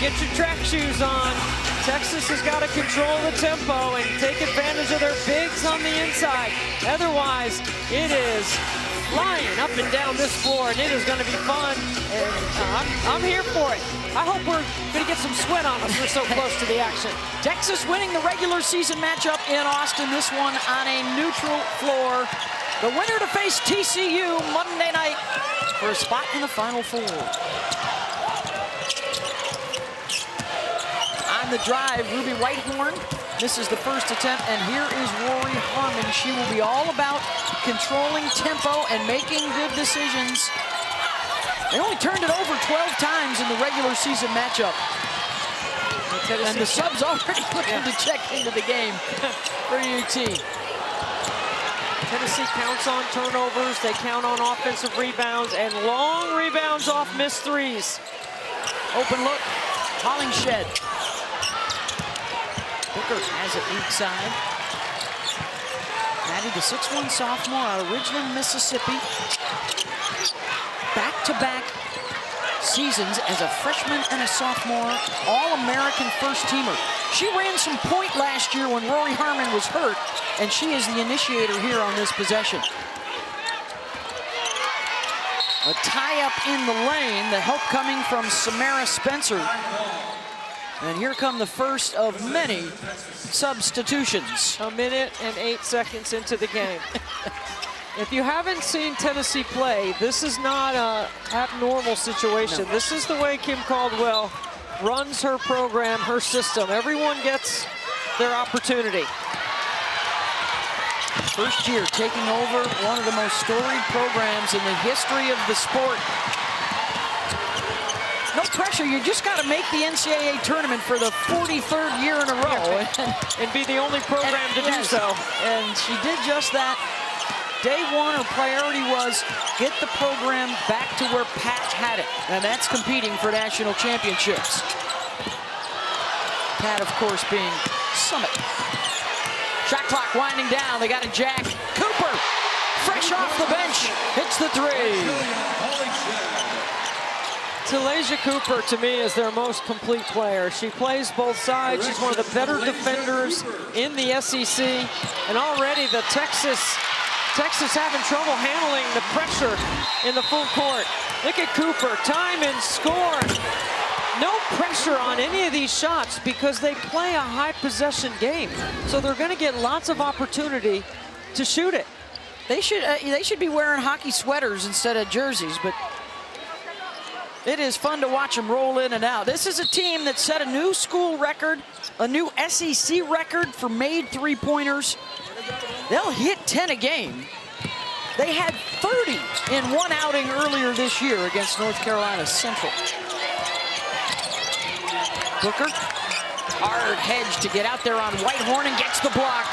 get your track shoes on. Texas has got to control the tempo and take advantage of their bigs on the inside. Otherwise, it is flying up and down this floor, and it is going to be fun. And I'm here for it. I hope we're going to get some sweat on us. We're so close to the action. Texas winning the regular season matchup in Austin. This one on a neutral floor. The winner to face TCU Monday night for a spot in the Final Four. On the drive, Ruby Whitehorn misses the first attempt, and here is Rory Harmon. She will be all about controlling tempo and making good decisions. They only turned it over 12 times in the regular season matchup. And the subs already looking to check into the game for UT. Tennessee counts on turnovers. They count on offensive rebounds and long rebounds off missed threes. Open look, Hollingshed. Booker has it weak side. Maddie, the 6'1" sophomore out of Ridgeland, Mississippi. Back-to-back seasons as a freshman and a sophomore, All-American first-teamer. She ran some point last year when Rory Harmon was hurt, and she is the initiator here on this possession. A tie-up in the lane, the help coming from Samara Spencer. And here come the first of many substitutions. 1 minute and 8 seconds into the game. If you haven't seen Tennessee play, this is not an abnormal situation. No. This is the way Kim Caldwell runs her program, her system. Everyone gets their opportunity. First year taking over one of the most storied programs in the history of the sport. No pressure, you just got to make the NCAA tournament for the 43rd year in a row. And be the only program to do so. And she did just that. Day one, her priority was get the program back to where Pat had it. And that's competing for national championships. Pat, of course, being Summit. Shot clock winding down, they got a jack. Cooper, fresh off the bench, hits the three. Talaysia Cooper, to me, is their most complete player. She plays both sides. She's one of the better defenders in the SEC. And already the Texas having trouble handling the pressure in the full court. Look at Cooper, time and score. No pressure on any of these shots because they play a high possession game. So they're going to get lots of opportunity to shoot it. They should be wearing hockey sweaters instead of jerseys, but it is fun to watch them roll in and out. This is a team that set a new school record, a new SEC record for made three-pointers. They'll hit 10 a game. They had 30 in one outing earlier this year against North Carolina Central. Booker, hard hedge to get out there on Whitehorn and gets the block.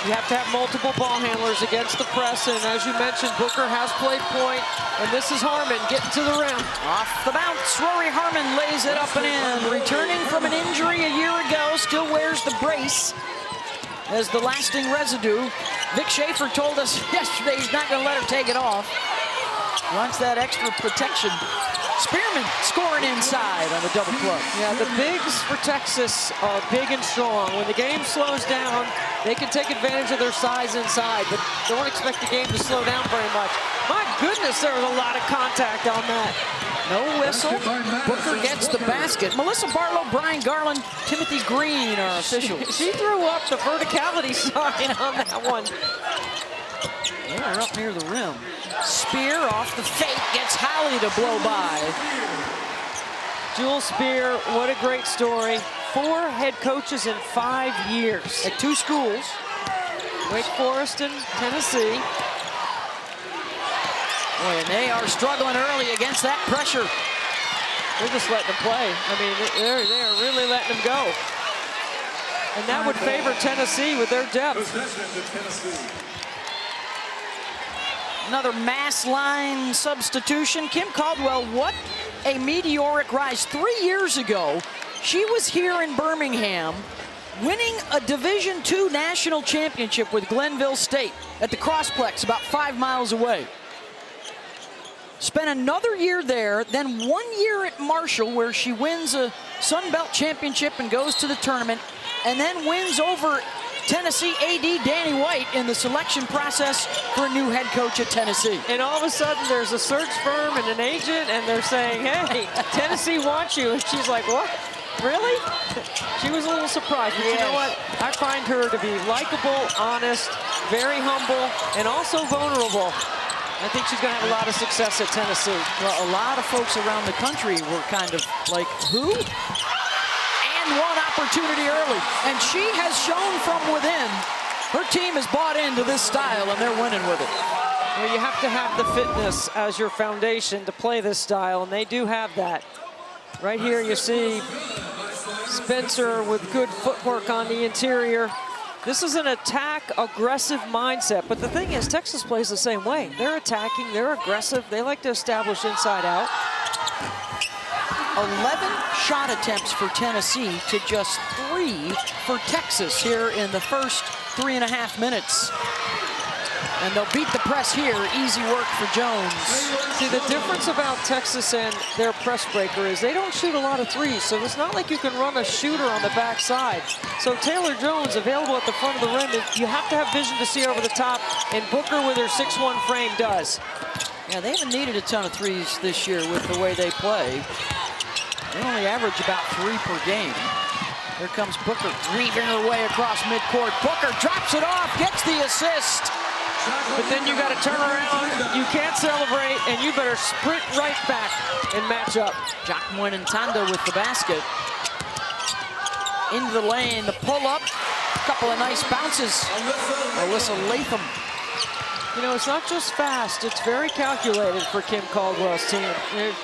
You have to have multiple ball handlers against the press, and as you mentioned, Booker has played point, and this is Harmon getting to the rim. Off the bounce, Rory Harmon lays it up and in. Returning from an injury a year ago, still wears the brace as the lasting residue. Vic Schaefer told us yesterday he's not going to let her take it off. Wants that extra protection. Spearman scoring inside on the double club. Yeah, the bigs for Texas are big and strong. When the game slows down, they can take advantage of their size inside, but don't expect the game to slow down very much. My goodness, there was a lot of contact on that. No whistle. Booker gets the basket. Melissa Barlow, Brian Garland, Timothy Green are officials. She threw up the verticality sign on that one. They're up near the rim. Spear off the fake, gets Holly to blow by. Jewel Spear, what a great story. 4 head coaches in 5 years. At 2 schools. Wake Forest and Tennessee. Boy, and they are struggling early against that pressure. They're just letting them play. I mean, they are really letting them go. And that would favor Tennessee with their depth. Another mass line substitution. Kim Caldwell, what a meteoric rise. 3 years ago, she was here in Birmingham winning a Division II national championship with Glenville State at the Crossplex about 5 miles away. spent another year there, then 1 year at Marshall where she wins a Sun Belt championship and goes to the tournament, and then wins over Tennessee AD Danny White in the selection process for a new head coach at Tennessee. And all of a sudden there's a search firm and an agent and they're saying, hey, Tennessee wants you. And she's like, what? Really? She was a little surprised, but you know what? I find her to be likable, honest, very humble, and also vulnerable. I think she's going to have a lot of success at Tennessee. Well, a lot of folks around the country were kind of like, who? And one opportunity early. And she has shown from within. Her team has bought into this style, and they're winning with it. Well, you have to have the fitness as your foundation to play this style, and they do have that. Right here you see Spencer with good footwork on the interior. This is an attack, aggressive mindset. But the thing is, Texas plays the same way. They're attacking, they're aggressive. They like to establish inside out. 11 shot attempts for Tennessee to just 3 for Texas here in the first 3.5 minutes. And they'll beat the press here. Easy work for Jones. See, the difference about Texas and their press breaker is they don't shoot a lot of threes, so it's not like you can run a shooter on the backside. So Taylor Jones available at the front of the rim. You have to have vision to see over the top, and Booker with her 6'1" frame does. Yeah, they haven't needed a ton of threes this year with the way they play. They only average about 3 per game. Here comes Booker, weaving her way across midcourt. Booker drops it off, gets the assist. But then you got to turn around, you can't celebrate, and you better sprint right back and match up. Jacqueline Ntanda with the basket. Into the lane, the pull-up, a couple of nice bounces. Alyssa Latham. You know, it's not just fast, it's very calculated for Kim Caldwell's team.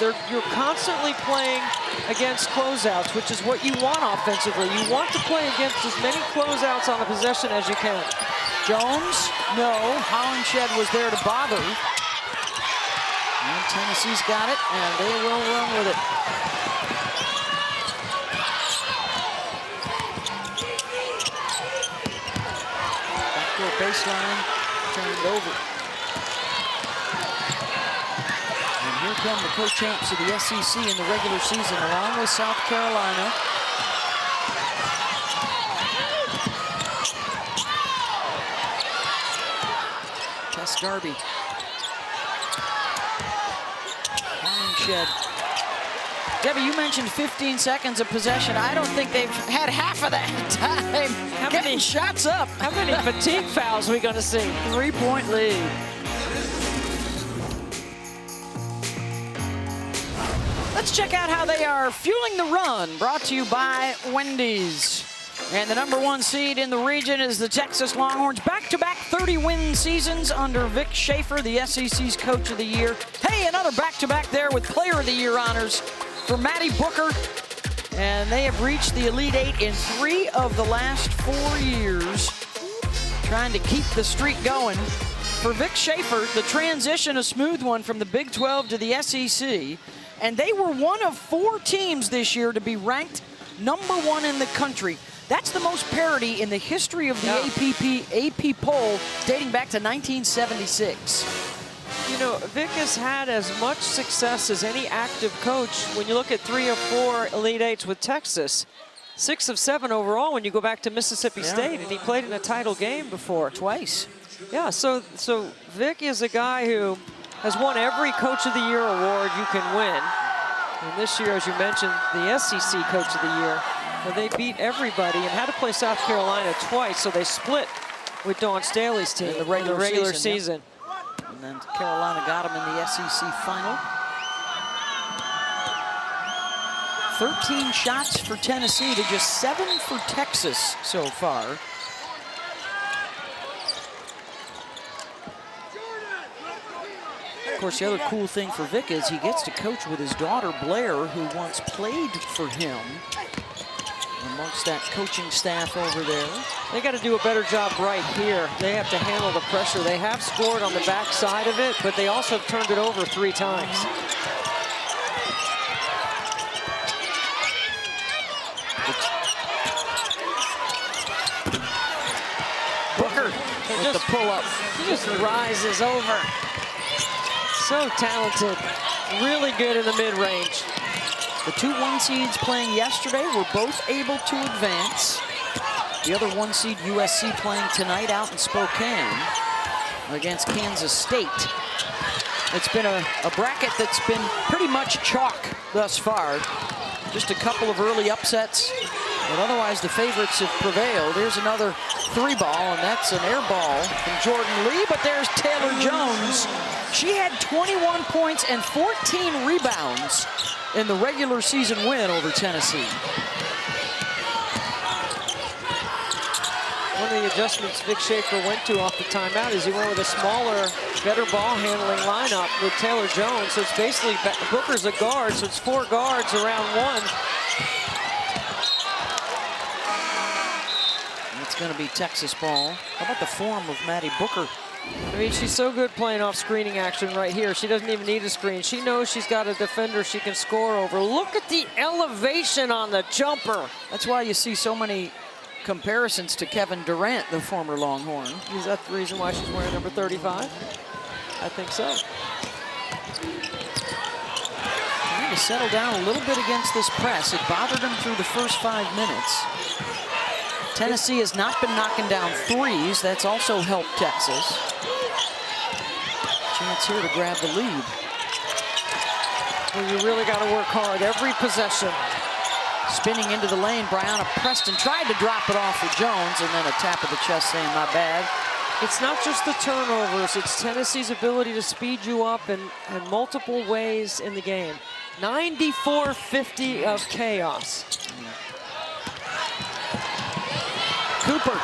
You're constantly playing against closeouts, which is what you want offensively. You want to play against as many closeouts on a possession as you can. Jones, no. Hollinshed was there to bother. And Tennessee's got it, and they will run with it. Backdoor baseline, turned over. And here come the co-champs of the SEC in the regular season, along with South Carolina. Darby. Hollinshed. Debbie, you mentioned 15 seconds of possession. I don't think they've had half of that time. How Getting many shots up? How many fatigue fouls are we going to see? 3-point lead. Let's check out how they are fueling the run. Brought to you by Wendy's. And the #1 seed in the region is the Texas Longhorns. Back-to-back 30-win seasons under Vic Schaefer, the SEC's Coach of the Year. Hey, another back-to-back there with Player of the Year honors for Maddie Booker. And they have reached the Elite Eight in 3 of the last 4 years. Trying to keep the streak going. For Vic Schaefer, the transition a smooth one from the Big 12 to the SEC. And they were one of 4 teams this year to be ranked #1 in the country. That's the most parity in the history of the AP poll dating back to 1976. You know, Vic has had as much success as any active coach when you look at 3 of 4 Elite Eights with Texas. 6 of 7 overall when you go back to Mississippi State, and he played in a title game before. Twice. Yeah, so Vic is a guy who has won every Coach of the Year award you can win. And this year, as you mentioned, the SEC Coach of the Year. Well, they beat everybody and had to play South Carolina twice, so they split with Dawn Staley's team in the regular season. Yep. And then Carolina got them in the SEC final. 13 shots for Tennessee to just 7 for Texas so far. Of course, the other cool thing for Vic is he gets to coach with his daughter, Blair, who once played for him. Amongst that coaching staff over there. They got to do a better job right here. They have to handle the pressure. They have scored on the back side of it, but they also have turned it over 3 times. Booker with the pull-up. He just rises over. So talented, really good in the mid-range. The 2 1 seeds playing yesterday were both able to advance. The other 1 seed, USC, playing tonight out in Spokane against Kansas State. It's been a bracket that's been pretty much chalk thus far. Just a couple of early upsets, but otherwise the favorites have prevailed. Here's another 3-ball, and that's an air ball from Jordan Lee, but there's Taylor Jones. She had 21 points and 14 rebounds in the regular season win over Tennessee. One of the adjustments Vic Schaefer went to off the timeout is he went with a smaller, better ball handling lineup with Taylor Jones. So it's basically Booker's a guard, so it's 4 guards around 1. It's going to be Texas ball. How about the form of Maddie Booker? I mean, she's so good playing off screening action right here. She doesn't even need a screen. She knows she's got a defender she can score over. Look at the elevation on the jumper. That's why you see so many comparisons to Kevin Durant, the former Longhorn. Is that the reason why she's wearing number 35? I think so. Trying to settle down a little bit against this press. It bothered them through the first 5 minutes. Tennessee has not been knocking down threes. That's also helped Texas. Chance here to grab the lead. Well, you really got to work hard every possession. Spinning into the lane, Brianna Preston tried to drop it off for Jones, and then a tap of the chest saying, my bad. It's not just the turnovers, it's Tennessee's ability to speed you up in multiple ways in the game. 94-50 of chaos. Cooper.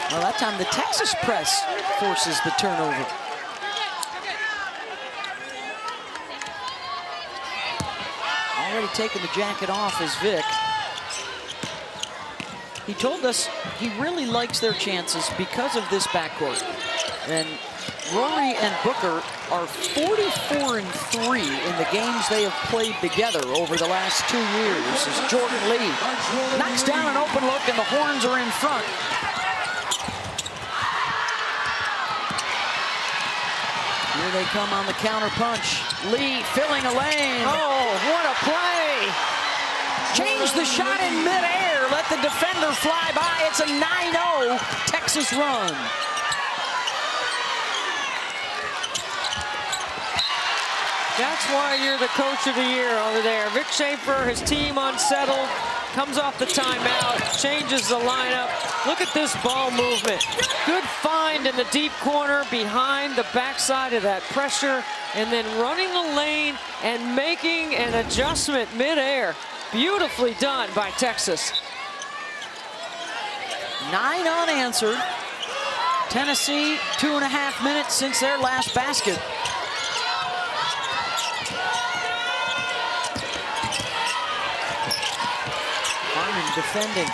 Well, that time the Texas press forces the turnover. Already taking the jacket off is Vic. He told us he really likes their chances because of this backcourt. And Rory and Booker are 44-3 in the games they have played together over the last 2 years. As Jordan Lee knocks down an open look and the Horns are in front. Here they come on the counter punch. Lee filling a lane. Oh, what a play! Change the shot in midair. Let the defender fly by. It's a 9-0 Texas run. That's why you're the coach of the year over there. Vic Schaefer, his team unsettled, comes off the timeout, changes the lineup. Look at this ball movement. Good find in the deep corner behind the backside of that pressure, and then running the lane and making an adjustment midair. Beautifully done by Texas. 9 unanswered. Tennessee, 2.5 minutes since their last basket. Harmon defending.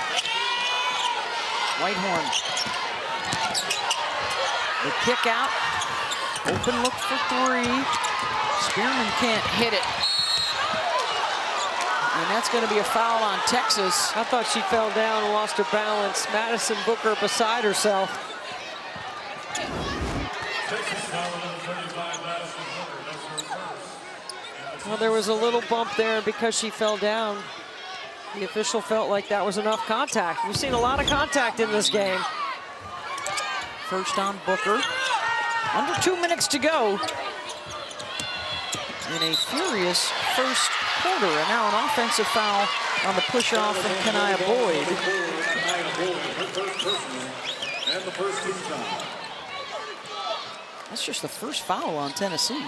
Whitehorn. The kick out. Open look for 3. Spearman can't hit it. And that's going to be a foul on Texas. I thought she fell down and lost her balance. Madison Booker beside herself. Well, there was a little bump there because she fell down. The official felt like that was enough contact. We've seen a lot of contact in this game. First on Booker. Under 2 minutes to go. In a furious first quarter. And now an offensive foul on the push-off from Kenia Boyd. That's just the first foul on Tennessee.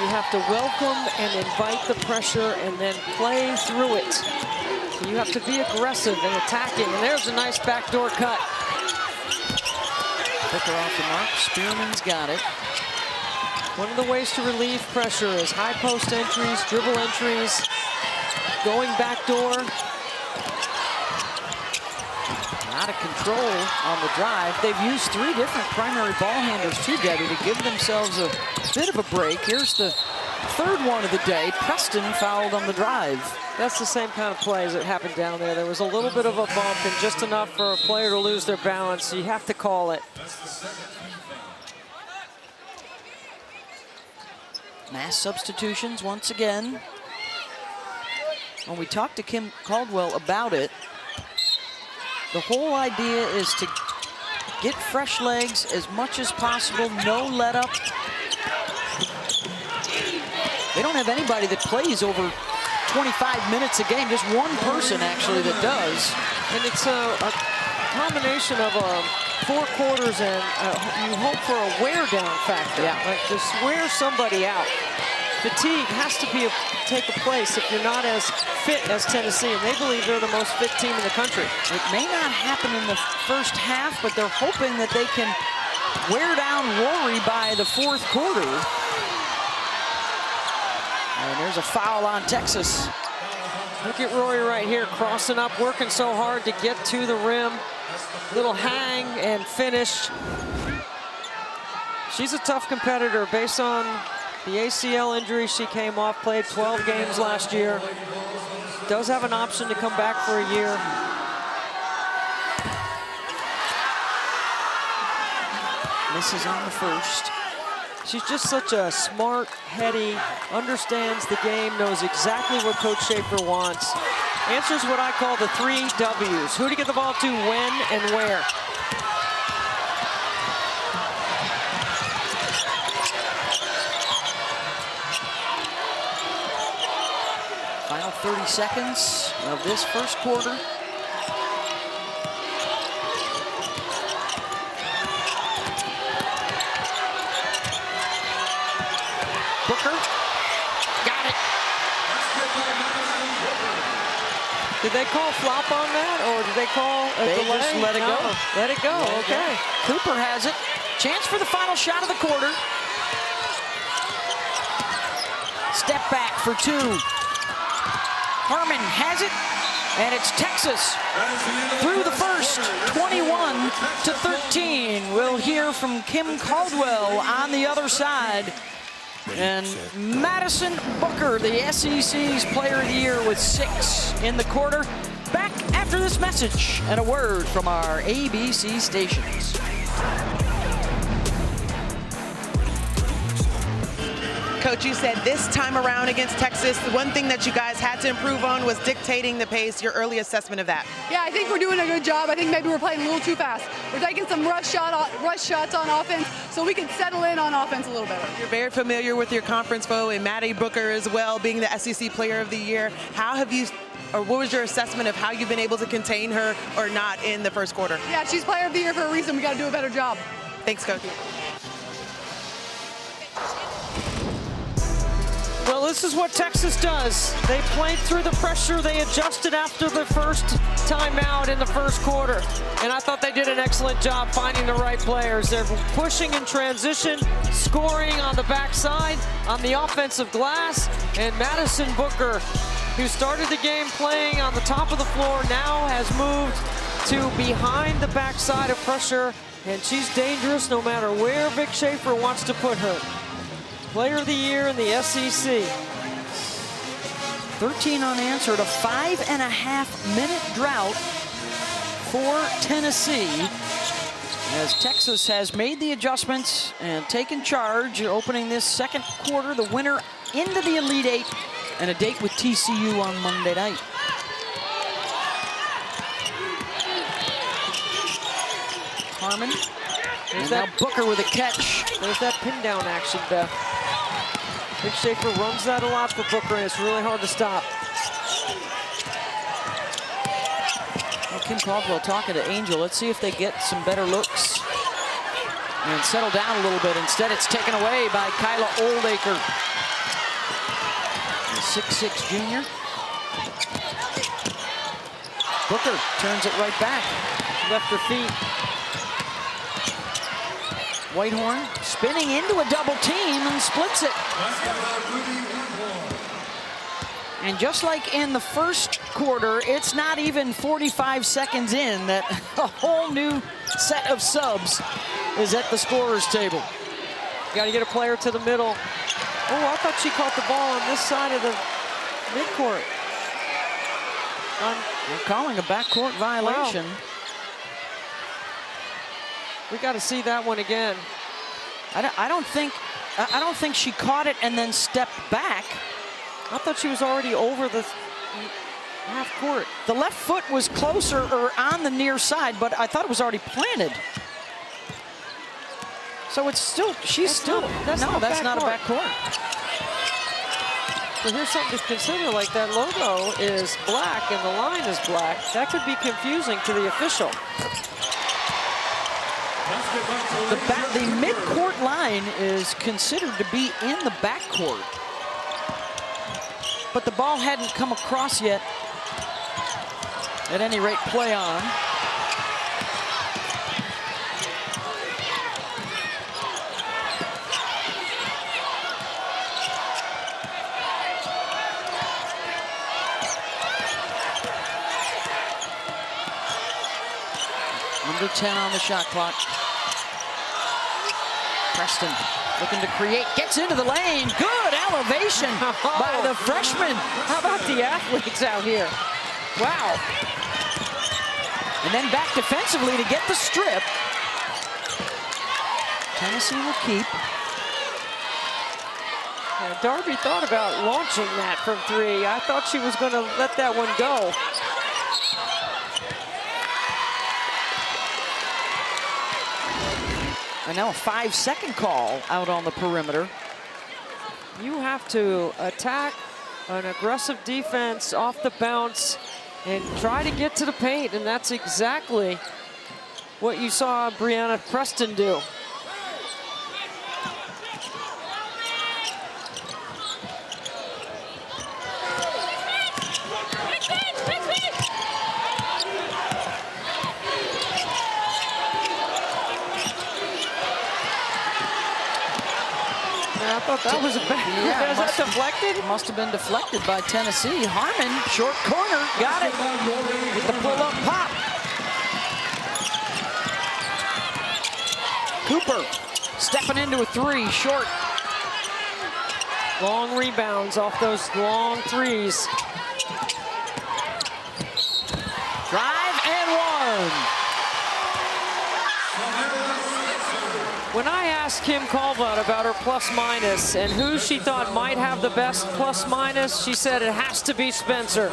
You have to welcome and invite the pressure and then play through it. So you have to be aggressive and attacking. And there's a nice backdoor cut. Booker off the mark. Spearman's got it. One of the ways to relieve pressure is high post entries, dribble entries, going backdoor. Out of control on the drive. They've used 3 different primary ball handlers together to give themselves a bit of a break. Here's the third one of the day. Preston fouled on the drive. That's the same kind of plays that happened down there. There was a little bit of a bump and just enough for a player to lose their balance. So you have to call it. Mass substitutions once again. When we talked to Kim Caldwell about it, the whole idea is to get fresh legs as much as possible, no let up. They don't have anybody that plays over 25 minutes a game, just one person actually that does. And it's a combination of 4 quarters and you hope for a wear down factor. Yeah. Like just wear somebody out. Fatigue has to take a place if you're not as fit as Tennessee, and they believe they're the most fit team in the country. It may not happen in the first half, but they're hoping that they can wear down Rory by the fourth quarter. And there's a foul on Texas. Look at Rory right here, crossing up, working so hard to get to the rim. Little hang and finish. She's a tough competitor based on the ACL injury she came off, played 12 games last year. Does have an option to come back for a year. Misses on the first. She's just such a smart, heady, understands the game, knows exactly what Coach Schaefer wants. Answers what I call the 3 W's. Who to get the ball to, when, and where. Final 30 seconds of this first quarter. Booker, got it. Did they call flop on that, or did they call a They delay? just let it go. Let it go, Let it go. okay. Cooper has it. Chance for the final shot of the quarter. Step back for 2. Harmon has it, and it's Texas through the first, 21-13. We'll hear from Kim Caldwell on the other side. And Madison Booker, the SEC's Player of the Year with 6 in the quarter. Back after this message and a word from our ABC stations. Coach, you said this time around against Texas, the one thing that you guys had to improve on was dictating the pace. Your early assessment of that? Yeah, I think we're doing a good job. I think maybe we're playing a little too fast. We're taking some rush shots on offense so we can settle in on offense a little better. You're very familiar with your conference foe and Maddie Booker as well, being the SEC Player of the Year. How have you, or what was your assessment of how you've been able to contain her or not in the first quarter? Yeah, she's Player of the Year for a reason. We got to do a better job. Thanks, Coach. Well, this is what Texas does. They played through the pressure. They adjusted after the first timeout in the first quarter. And I thought they did an excellent job finding the right players. They're pushing in transition, scoring on the backside, on the offensive glass. And Madison Booker, who started the game playing on the top of the floor, now has moved to behind the backside of pressure. And she's dangerous no matter where Vic Schaefer wants to put her. Player of the Year in the SEC. 13 unanswered, a 5.5-minute drought for Tennessee, as Texas has made the adjustments and taken charge, opening this second quarter, the winner into the Elite Eight, and a date with TCU on Monday night. Harmon, and now Booker with a catch. There's that pin down action, Beth. Vic Schaefer runs that a lot for Booker, and it's really hard to stop. Well, Kim Caldwell talking to Angel. Let's see if they get some better looks and settle down a little bit. Instead, it's taken away by Kyla Oldacre, the 6'6" junior. Booker turns it right back. Left her feet. Whitehorn spinning into a double team and splits it. And just like in the first quarter, it's not even 45 seconds in that a whole new set of subs is at the scorer's table. Got to get a player to the middle. Oh, I thought she caught the ball on this side of the midcourt. We're calling a backcourt violation. Wow. We got to see that one again. I don't think she caught it and then stepped back. I thought she was already over the half court. The left foot was closer or on the near side, but I thought it was already planted. So it's still, that's not a backcourt. So here's something to consider, like that logo is black and the line is black. That could be confusing to the official. The mid-court line is considered to be in the backcourt. But the ball hadn't come across yet. At any rate, play on. Under 10 on the shot clock. Preston looking to create, gets into the lane. Good elevation by the freshman. How about the athletes out here? Wow. And then back defensively to get the strip. Tennessee will keep. Yeah, Darby thought about launching that from three. I thought she was going to let that one go. And now a 5-second call out on the perimeter. You have to attack an aggressive defense off the bounce and try to get to the paint, and that's exactly what you saw Brianna Preston do. I thought that was a bad. Yeah, was that deflected? It must have been deflected by Tennessee. Harmon, short corner, got it with the pull-up pop. Cooper stepping into a three, short. Long rebounds off those long threes. Drive and one. When I asked Kim Caldwell about her plus-minus and who she thought might have the best plus-minus, she said it has to be Spencer.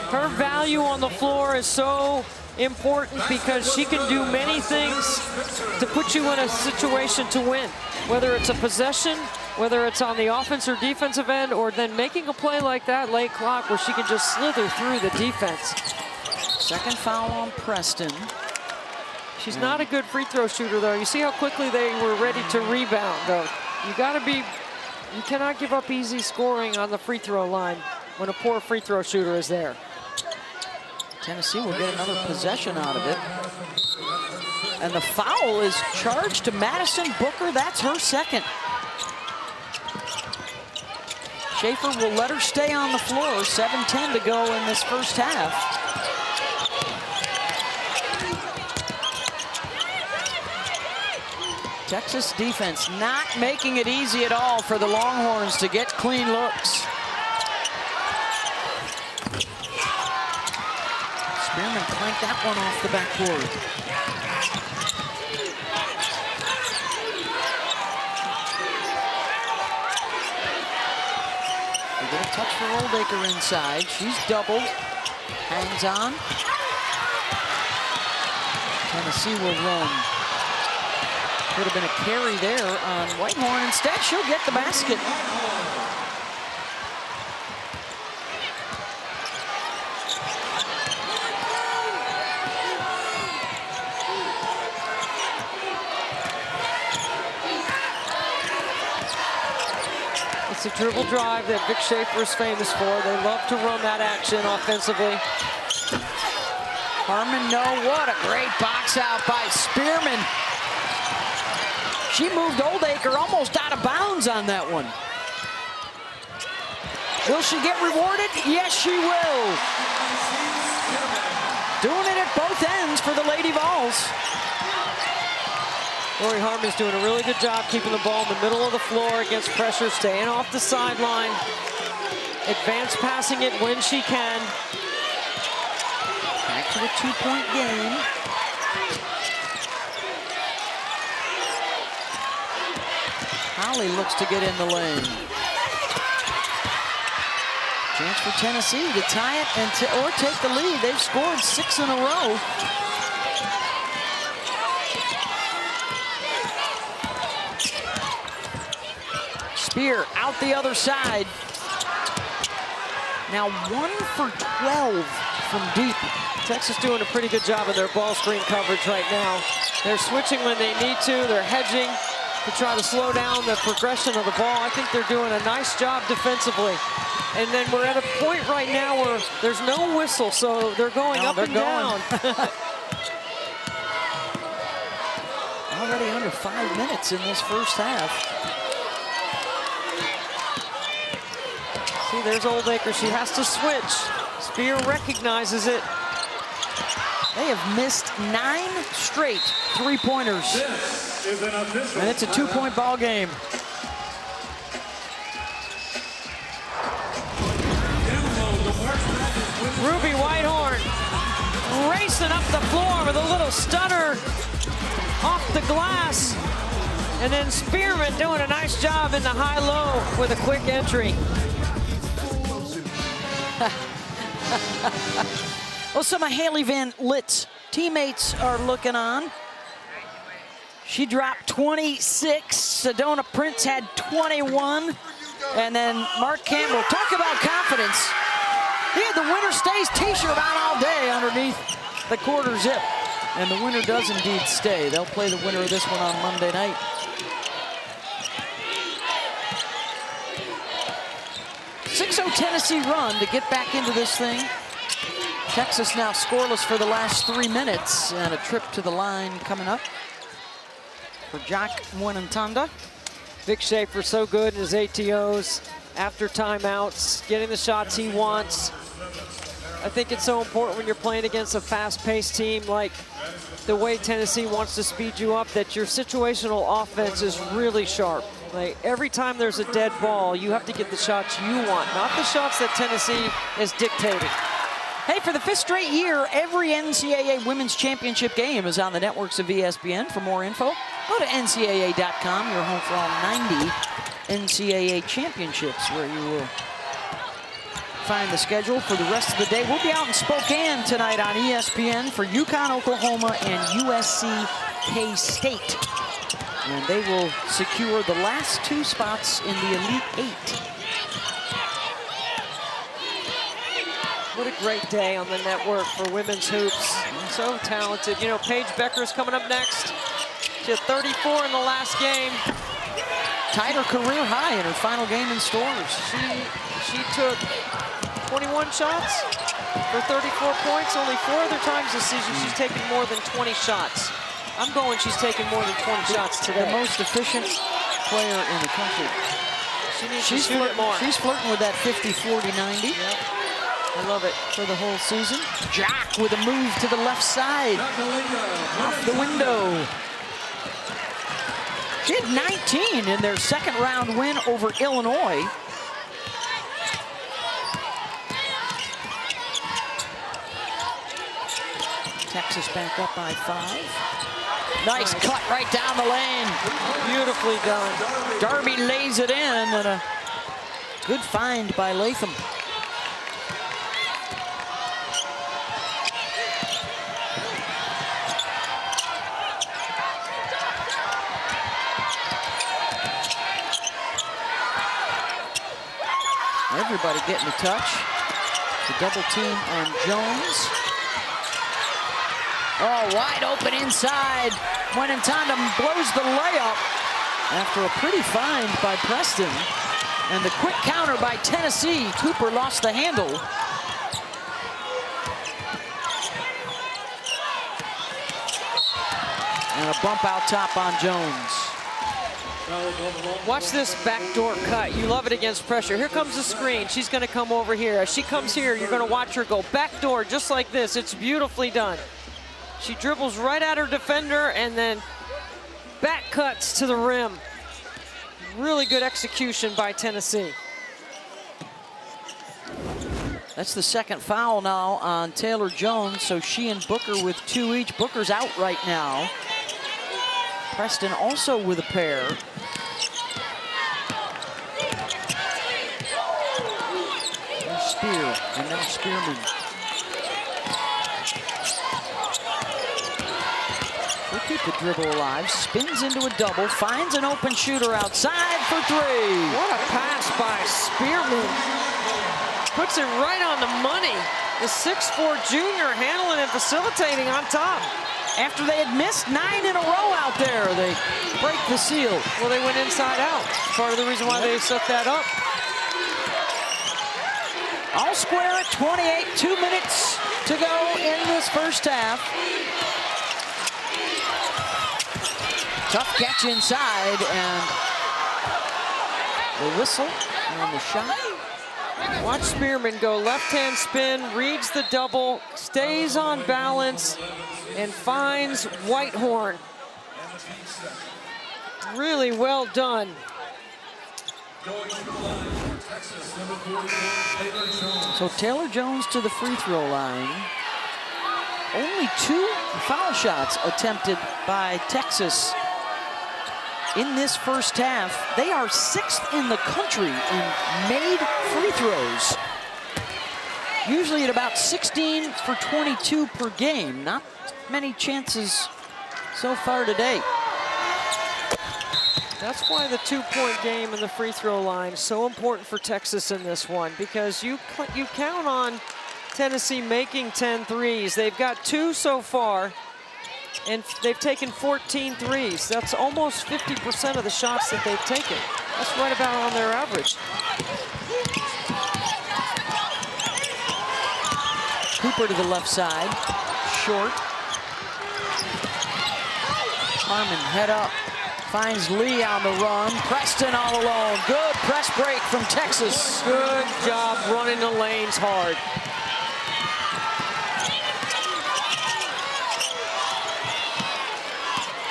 Her value on the floor is so important because she can do many things to put you in a situation to win, whether it's a possession, whether it's on the offense or defensive end, or then making a play like that late clock where she can just slither through the defense. Second foul on Preston. She's not a good free throw shooter, though. You see how quickly they were ready to rebound, though. You cannot give up easy scoring on the free throw line when a poor free throw shooter is there. Tennessee will get another possession out of it. And the foul is charged to Madison Booker. That's her second. Schaefer will let her stay on the floor. 7:10 to go in this first half. Texas defense not making it easy at all for the Longhorns to get clean looks. Spearman clanked that one off the backboard. They get a touch for Oldacre inside. She's doubled. Hangs on. Tennessee will run. Would have been a carry there on Whitehorn. Instead, she'll get the basket. It's a dribble drive that Vic Schaefer is famous for. They love to run that action offensively. Harmon, no, what a great box out by Spearman. She moved Oldacre almost out of bounds on that one. Will she get rewarded? Yes, she will. Doing it at both ends for the Lady Vols. Lori Harmon's doing a really good job keeping the ball in the middle of the floor against pressure, staying off the sideline, advance passing it when she can. Back to the 2-point game. Holly looks to get in the lane. Chance for Tennessee to tie it and or take the lead. They've scored 6 in a row. Spear out the other side. Now 1 for 12 from deep. Texas doing a pretty good job of their ball screen coverage right now. They're switching when they need to. They're hedging to try to slow down the progression of the ball. I think they're doing a nice job defensively. And then we're at a point right now where there's no whistle, so they're going up and down. Already under 5 minutes in this first half. See, there's Oldacre. She has to switch. Spear recognizes it. They have missed 9 straight 3-pointers. And it's a 2-point ball game. Ruby Whitehorn racing up the floor with a little stutter off the glass. And then Spearman doing a nice job in the high-low with a quick entry. Well, some of Haley Van Lit's teammates are looking on. She dropped 26. Sedona Prince had 21. And then Mark Campbell, talk about confidence. He had the Winter Stays t-shirt on all day underneath the quarter zip. And the winner does indeed stay. They'll play the winner of this one on Monday night. .60 Tennessee run to get back into this thing. Texas now scoreless for the last 3 minutes, and a trip to the line coming up for Jack Winantanda. Vic Schaefer so good in his ATOs after timeouts, getting the shots he wants. I think it's so important when you're playing against a fast-paced team like the way Tennessee wants to speed you up, that your situational offense is really sharp. Like every time there's a dead ball, you have to get the shots you want, not the shots that Tennessee is dictating. Hey, for the 5th straight year, every NCAA Women's Championship game is on the networks of ESPN. For more info, go to ncaa.com, your home for all 90 NCAA championships, where you will find the schedule for the rest of the day. We'll be out in Spokane tonight on ESPN for UConn, Oklahoma, and USC K-State. And they will secure the last 2 spots in the Elite 8. What a great day on the network for women's hoops. So talented. You know, Paige Becker's coming up next. She had 34 in the last game. Tied her career high in her final game in Stores. She took 21 shots for 34 points. Only 4 other times this season she's taken more than 20 shots. I'm going she's taking more than 20 shots today. The most efficient player in the country. She needs to shoot it more. She's flirting with that 50-40-90. Yep. I love it. For the whole season. Jack with a move to the left side. Off the window. She had 19 in their 2nd round win over Illinois. Texas back up by 5. Nice cut right down the lane. Beautifully done. Darby lays it in, and a good find by Latham. Everybody getting a touch. The double team on Jones. Oh, wide open inside. Winantanda blows the layup after a pretty find by Preston. And the quick counter by Tennessee. Cooper lost the handle. And a bump out top on Jones. Watch this backdoor cut. You love it against pressure. Here comes the screen. She's going to come over here. As she comes here, you're going to watch her go backdoor just like this. It's beautifully done. She dribbles right at her defender and then back cuts to the rim. Really good execution by Tennessee. That's the second foul now on Taylor Jones, so she and Booker with 2 each. Booker's out right now. Preston also with a pair. There's Spear, and now Spearman. She'll keep the dribble alive, spins into a double, finds an open shooter outside for 3. What a pass by Spearman. Puts it right on the money. The 6'4" junior handling and facilitating on top. After they had missed 9 in a row out there, they break the seal. Well, they went inside out. Part of the reason why they set that up. All square at 28, 2 minutes to go in this first half. Tough catch inside, and the whistle on the shot. Watch Spearman go left-hand spin, reads the double, stays on balance, and finds Whitehorn. Really well done. So Taylor Jones to the free throw line. Only 2 foul shots attempted by Texas in this first half. They are 6th in the country in made free throws. Usually at about 16 for 22 per game. Not many chances so far today. That's why the 2-point game in the free throw line is so important for Texas in this one, because you count on Tennessee making 10 threes. They've got 2 so far, and they've taken 14 threes. That's almost 50% of the shots that they've taken. That's right about on their average. Cooper to the left side, short. Harmon head up, finds Lee on the run. Preston all alone. Good press break from Texas. Good job running the lanes hard.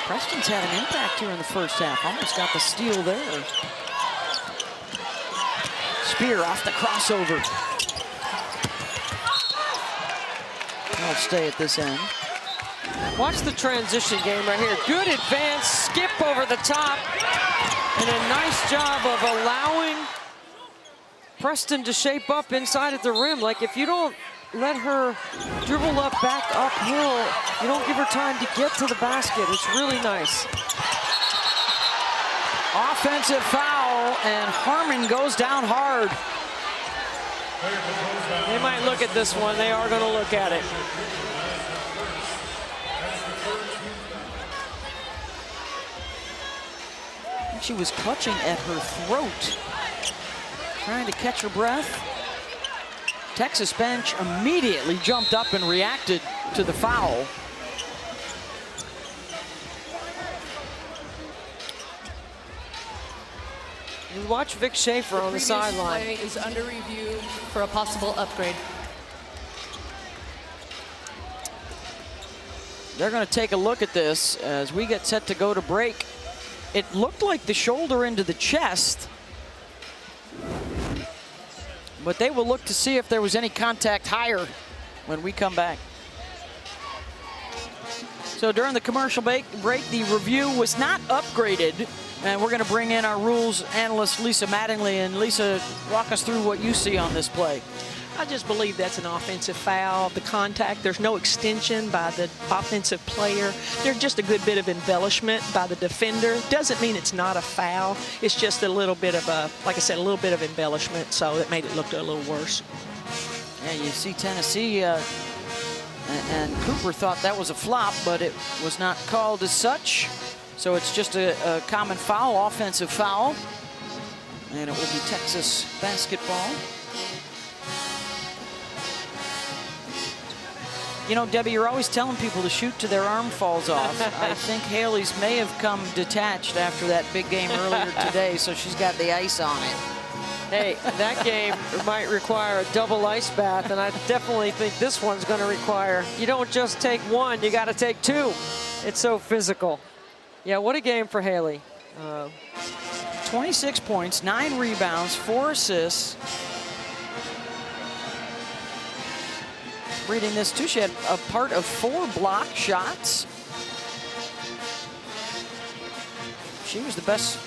Preston's had an impact here in the first half. Almost got the steal there. Spear off the crossover. I'll stay at this end. Watch the transition game right here. Good advance, skip over the top, and a nice job of allowing Preston to shape up inside at the rim. Like, if you don't let her dribble up back uphill, you don't give her time to get to the basket. It's really nice. Offensive foul, and Harmon goes down hard. They might look at this one. They are going to look at it. She was clutching at her throat, trying to catch her breath. Texas bench immediately jumped up and reacted to the foul. Watch Vic Schaefer on the sideline. Play is under review for a possible upgrade. They're going to take a look at this as we get set to go to break. It looked like the shoulder into the chest, but they will look to see if there was any contact higher when we come back. So during the commercial break, the review was not upgraded, and we're going to bring in our rules analyst, Lisa Mattingly. And Lisa, walk us through what you see on this play. I just believe that's an offensive foul. The contact, there's no extension by the offensive player. There's just a good bit of embellishment by the defender. Doesn't mean it's not a foul. It's just a little bit of a, like I said, a little bit of embellishment, so it made it look a little worse. Yeah, you see Tennessee, and Cooper thought that was a flop, but it was not called as such. So it's just a common foul, offensive foul. And it will be Texas basketball. You know, Debbie, you're always telling people to shoot till their arm falls off. I think Haley's may have come detached after that big game earlier today, so she's got the ice on it. Hey, that game might require a double ice bath, and I definitely think this one's going to require, you don't just take one, you got to take 2. It's so physical. Yeah, what a game for Haley. 26 points, 9 rebounds, 4 assists. Reading this too, she had a part of 4 block shots. She was the best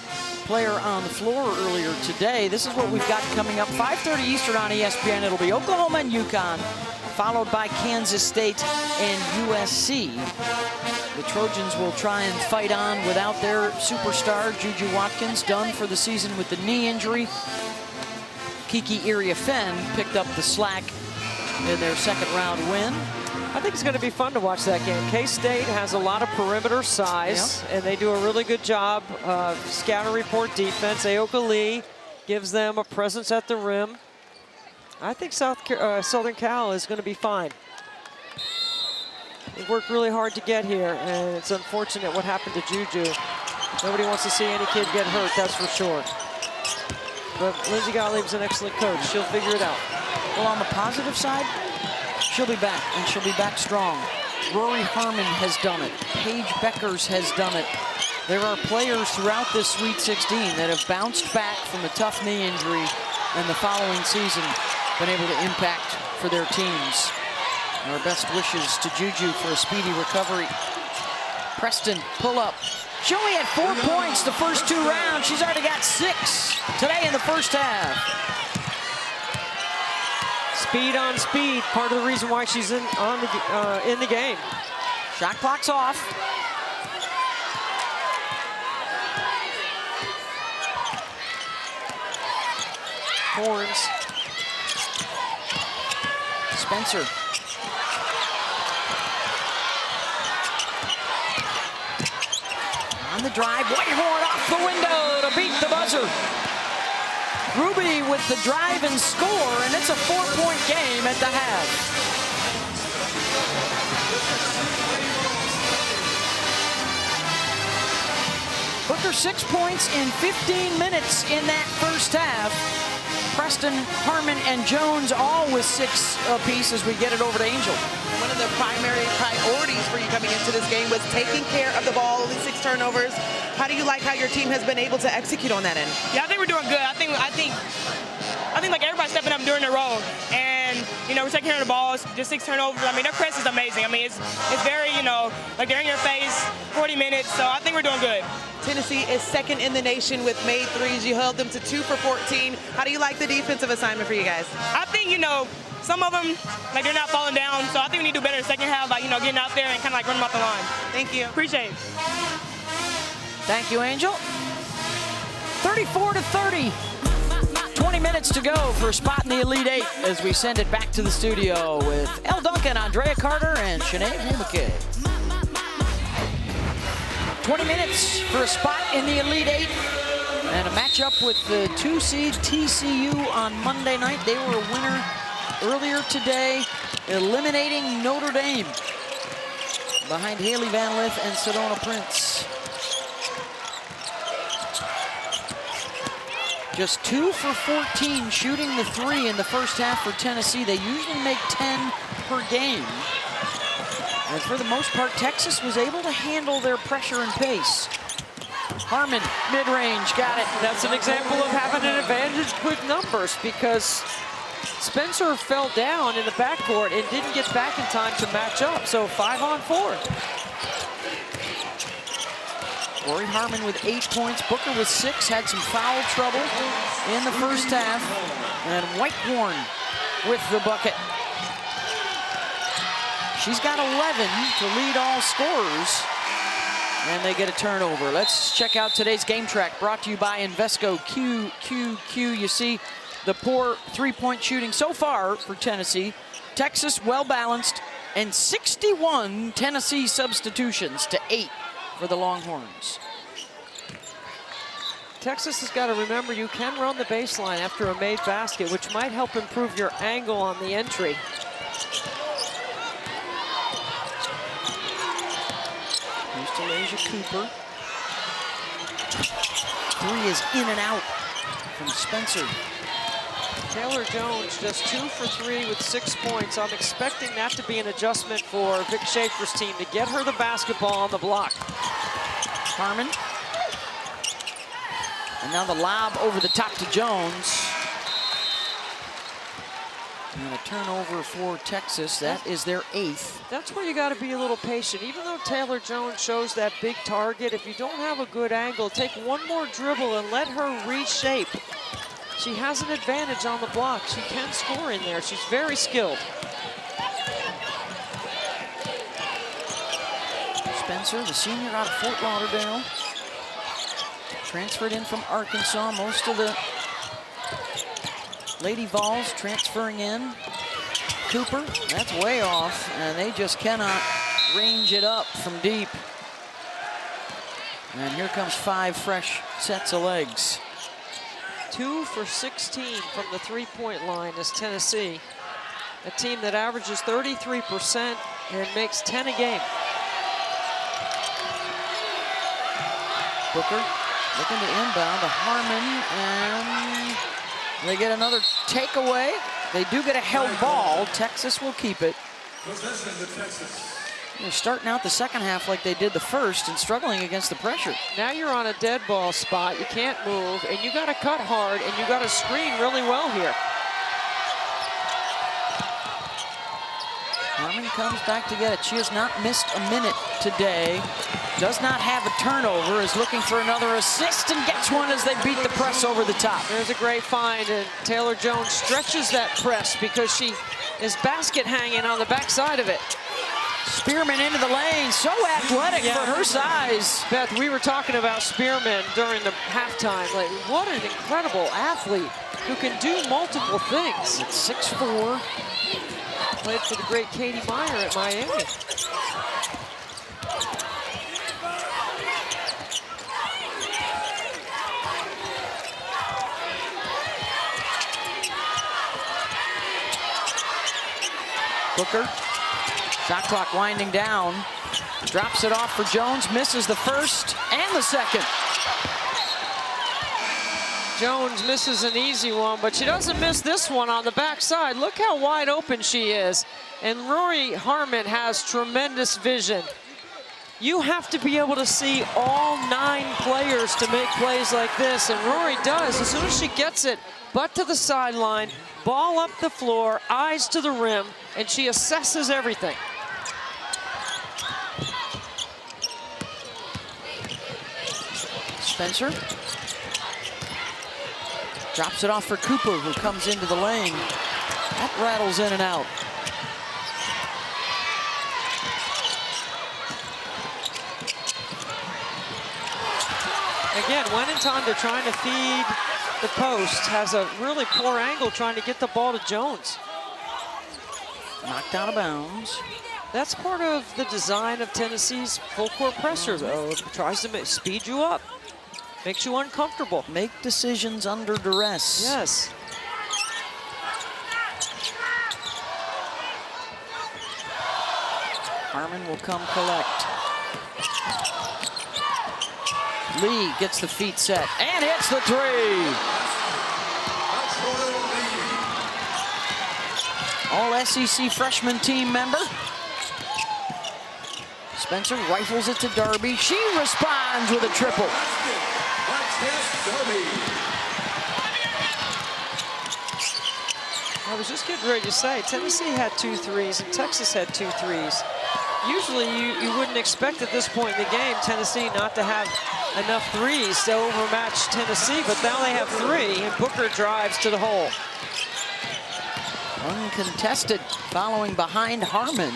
player on the floor earlier today. This is what we've got coming up. 5:30 Eastern on ESPN. It'll be Oklahoma and UConn, followed by Kansas State and USC. The Trojans will try and fight on without their superstar, Juju Watkins, done for the season with the knee injury. Kiki Iriafen picked up the slack in their second round win. I think it's going to be fun to watch that game. K-State has a lot of perimeter size, and they do a really good job of scatter report defense. Aoka Lee gives them a presence at the rim. I think Southern Cal is going to be fine. They worked really hard to get here, and it's unfortunate what happened to Juju. Nobody wants to see any kid get hurt, that's for sure. But Lindsey Gottlieb's an excellent coach. She'll figure it out. Well, on the positive side, she'll be back, and she'll be back strong. Rory Harmon has done it. Paige Beckers has done it. There are players throughout this Sweet 16 that have bounced back from a tough knee injury and the following season been able to impact for their teams. Our best wishes to Juju for a speedy recovery. Preston, pull up. She only had 4 points the first 2 rounds. She's already got 6 today in the first half. Speed on speed, part of the reason why she's in the game. Shot clock's off. Horns. Spencer. On the drive, Whitehorn off the window to beat the buzzer. Ruby with the drive and score, and it's a 4-point game at the half. Booker 6 points in 15 minutes in that first half. Preston, Harmon, and Jones all with 6 apiece as we get it over to Angel. One of the primary priorities for you coming into this game was taking care of the ball, only 6 turnovers. How do you like how your team has been able to execute on that end? Yeah, I think we're doing good. I think like everybody's stepping up during their role, and we're taking care of the balls. Just 6 turnovers. I mean, their press is amazing. I mean, it's very like they're in your face, 40 minutes. So I think we're doing good. Tennessee is second in the nation with made threes. You held them to 2 for 14. How do you like the defensive assignment for you guys? I think some of them like they're not falling down. So I think we need to do better in the second half, like getting out there and kind of like run them off the line. Thank you. Appreciate it. Thank you, Angel. 34-30. 20 minutes to go for a spot in the Elite Eight as we send it back to the studio with Elle Duncan, Andrea Carter, and Sinead Humake. 20 minutes for a spot in the Elite Eight and a matchup with the 2-seed TCU on Monday night. They were a winner earlier today, eliminating Notre Dame behind Haley Van Lith and Sedona Prince. Just 2 for 14 shooting the 3 in the first half for Tennessee. They usually make 10 per game. And for the most part, Texas was able to handle their pressure and pace. Harmon, mid-range, got it. That's an example of having an advantage with numbers because Spencer fell down in the backcourt and didn't get back in time to match up. So 5-on-4. Rory Harmon with 8 points. Booker with 6, had some foul trouble in the first half. And Whitehorn with the bucket. She's got 11 to lead all scorers. And they get a turnover. Let's check out today's game track brought to you by Invesco QQQ. You see the poor 3-point shooting so far for Tennessee. Texas well-balanced, and 61 Tennessee substitutions to 8 for the Longhorns. Texas has got to remember you can run the baseline after a made basket, which might help improve your angle on the entry. Here's to Lasia Cooper. 3 is in and out from Spencer. Taylor Jones just 2 for 3 with 6 points. I'm expecting that to be an adjustment for Vic Schaefer's team to get her the basketball on the block. Harmon. And now the lob over the top to Jones. And a turnover for Texas. That is their 8th. That's where you got to be a little patient. Even though Taylor Jones shows that big target, if you don't have a good angle, take one more dribble and let her reshape. She has an advantage on the block. She can score in there. She's very skilled. Spencer, the senior out of Fort Lauderdale. Transferred in from Arkansas. Most of the Lady Vols transferring in. Cooper, that's way off, and they just cannot range it up from deep. And here comes 5 fresh sets of legs. 2 for 16 from the three-point line is Tennessee. A team that averages 33% and makes 10 a game. Booker looking to inbound to Harmon, and they get another takeaway. They do get a held ball. Texas will keep it. They're starting out the second half like they did the first and struggling against the pressure. Now you're on a dead ball spot. You can't move, and you got to cut hard, and you got to screen really well here. Harmon comes back to get it. She has not missed a minute today. Does not have a turnover, is looking for another assist and gets one as they beat the press over the top. There's a great find, and Taylor Jones stretches that press because she is basket hanging on the backside of it. Spearman into the lane, so athletic for her size. Beth, we were talking about Spearman during the halftime. Like, what an incredible athlete who can do multiple things. At 6'4". Played for the great Katie Meyer at Miami. Booker, shot clock winding down. Drops it off for Jones, misses the first and the second. Jones misses an easy one, but she doesn't miss this one on the backside. Look how wide open she is. And Rory Harmon has tremendous vision. You have to be able to see all 9 players to make plays like this, and Rory does. As soon as she gets it, butt to the sideline, ball up the floor, eyes to the rim, and she assesses everything. Spencer drops it off for Cooper, who comes into the lane. That rattles in and out. Again, Wenentanda trying to feed the post, has a really poor angle trying to get the ball to Jones. Knocked out of bounds. That's part of the design of Tennessee's full court pressure, though. It tries to speed you up, makes you uncomfortable. Make decisions under duress. Yes. Harmon will come collect. Lee gets the feet set and hits the 3. All SEC freshman team member. Spencer rifles it to Darby. She responds with a triple. I was just getting ready to say, Tennessee had 2 threes and Texas had 2 threes. Usually you wouldn't expect at this point in the game Tennessee not to have enough threes to overmatch Tennessee, but now they have 3 and Booker drives to the hole. Uncontested, following behind Harmon.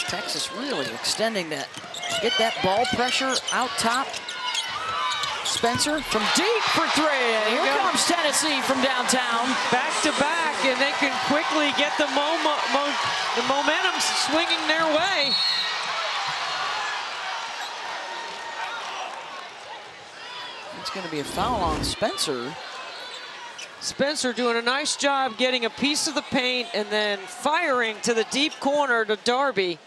Texas really extending that. Get that ball pressure out top. Spencer from deep for 3. And here comes Tennessee from downtown. Back to back, and they can quickly get the momentum swinging their way. It's going to be a foul on Spencer. Spencer doing a nice job getting a piece of the paint and then firing to the deep corner to Darby.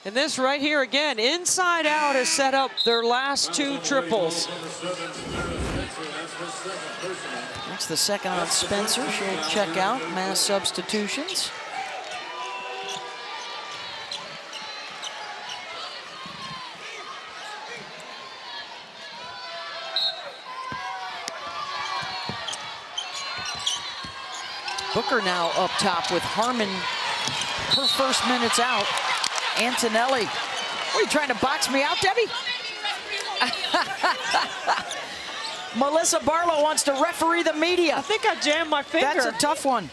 And this right here again, inside out, has set up their last 2 triples. That's the second on Spencer. She'll check out. Mass substitutions. Booker now up top with Harmon, her first minutes out. Antonelli. What, are you trying to box me out, Debbie? Melissa Barlow wants to referee the media. I think I jammed my finger. That's a tough one.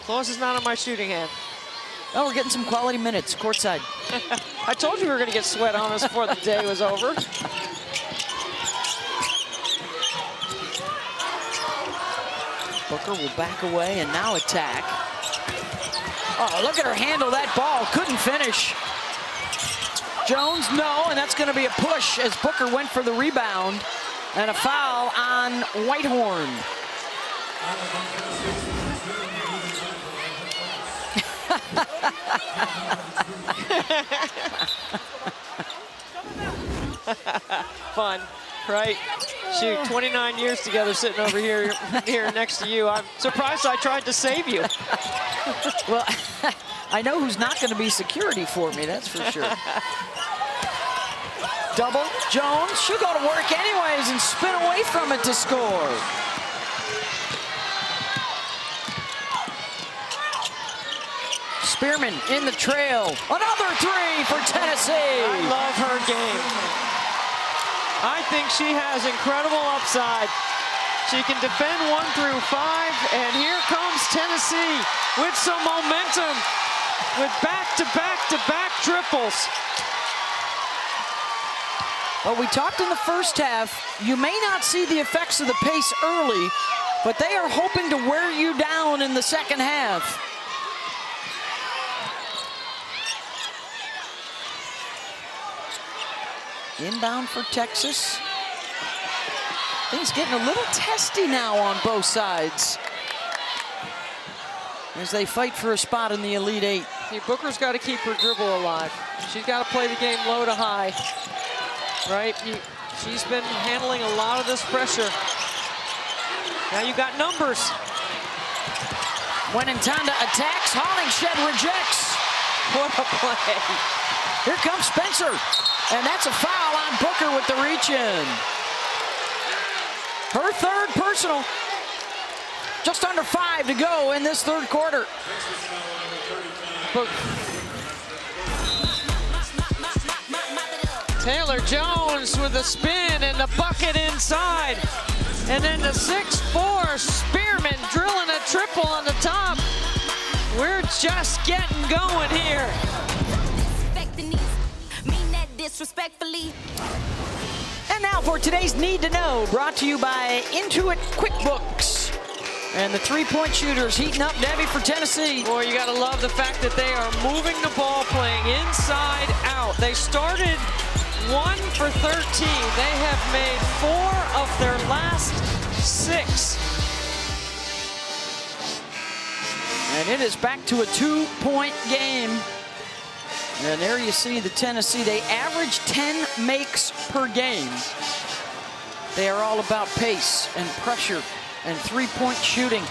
Close is not on my shooting hand. Oh, we're getting some quality minutes courtside. I told you we were going to get sweat on us before the day was over. Booker will back away and now attack. Oh, look at her handle that ball. Couldn't finish. Jones, no, and that's going to be a push as Booker went for the rebound. And a foul on Whitehorn. Fun, right? Shoot, 29 years together sitting over here next to you. I'm surprised I tried to save you. Well, I know who's not going to be security for me, that's for sure. Double, Jones, she'll go to work anyways and spin away from it to score. Spearman in the trail. Another three for Tennessee. I love her game. I think she has incredible upside. She can defend 1 through 5, and here comes Tennessee with some momentum, with back-to-back-to-back triples. Well, we talked in the first half, you may not see the effects of the pace early, but they are hoping to wear you down in the second half. Inbound for Texas. Things getting a little testy now on both sides as they fight for a spot in the Elite Eight. See, Booker's got to keep her dribble alive. She's got to play the game low to high, right? She's been handling a lot of this pressure. Now you got numbers. When Intanda attacks, Hollingshed rejects. What a play. Here comes Spencer. And that's a foul on Booker with the reach-in. Her third personal. Just under 5 to go in this third quarter. Taylor Jones with a spin and the bucket inside. And then the 6'4" Spearman drilling a triple on the top. We're just getting going here. Disrespectfully. And now for today's Need to Know, brought to you by Intuit QuickBooks. And the three-point shooters heating up, Debbie, for Tennessee. Boy, you gotta love the fact that they are moving the ball, playing inside out. They started 1 for 13. They have made 4 of their last 6. And it is back to a 2-point game. And there you see the Tennessee, they average 10 makes per game. They are all about pace and pressure and three-point shooting.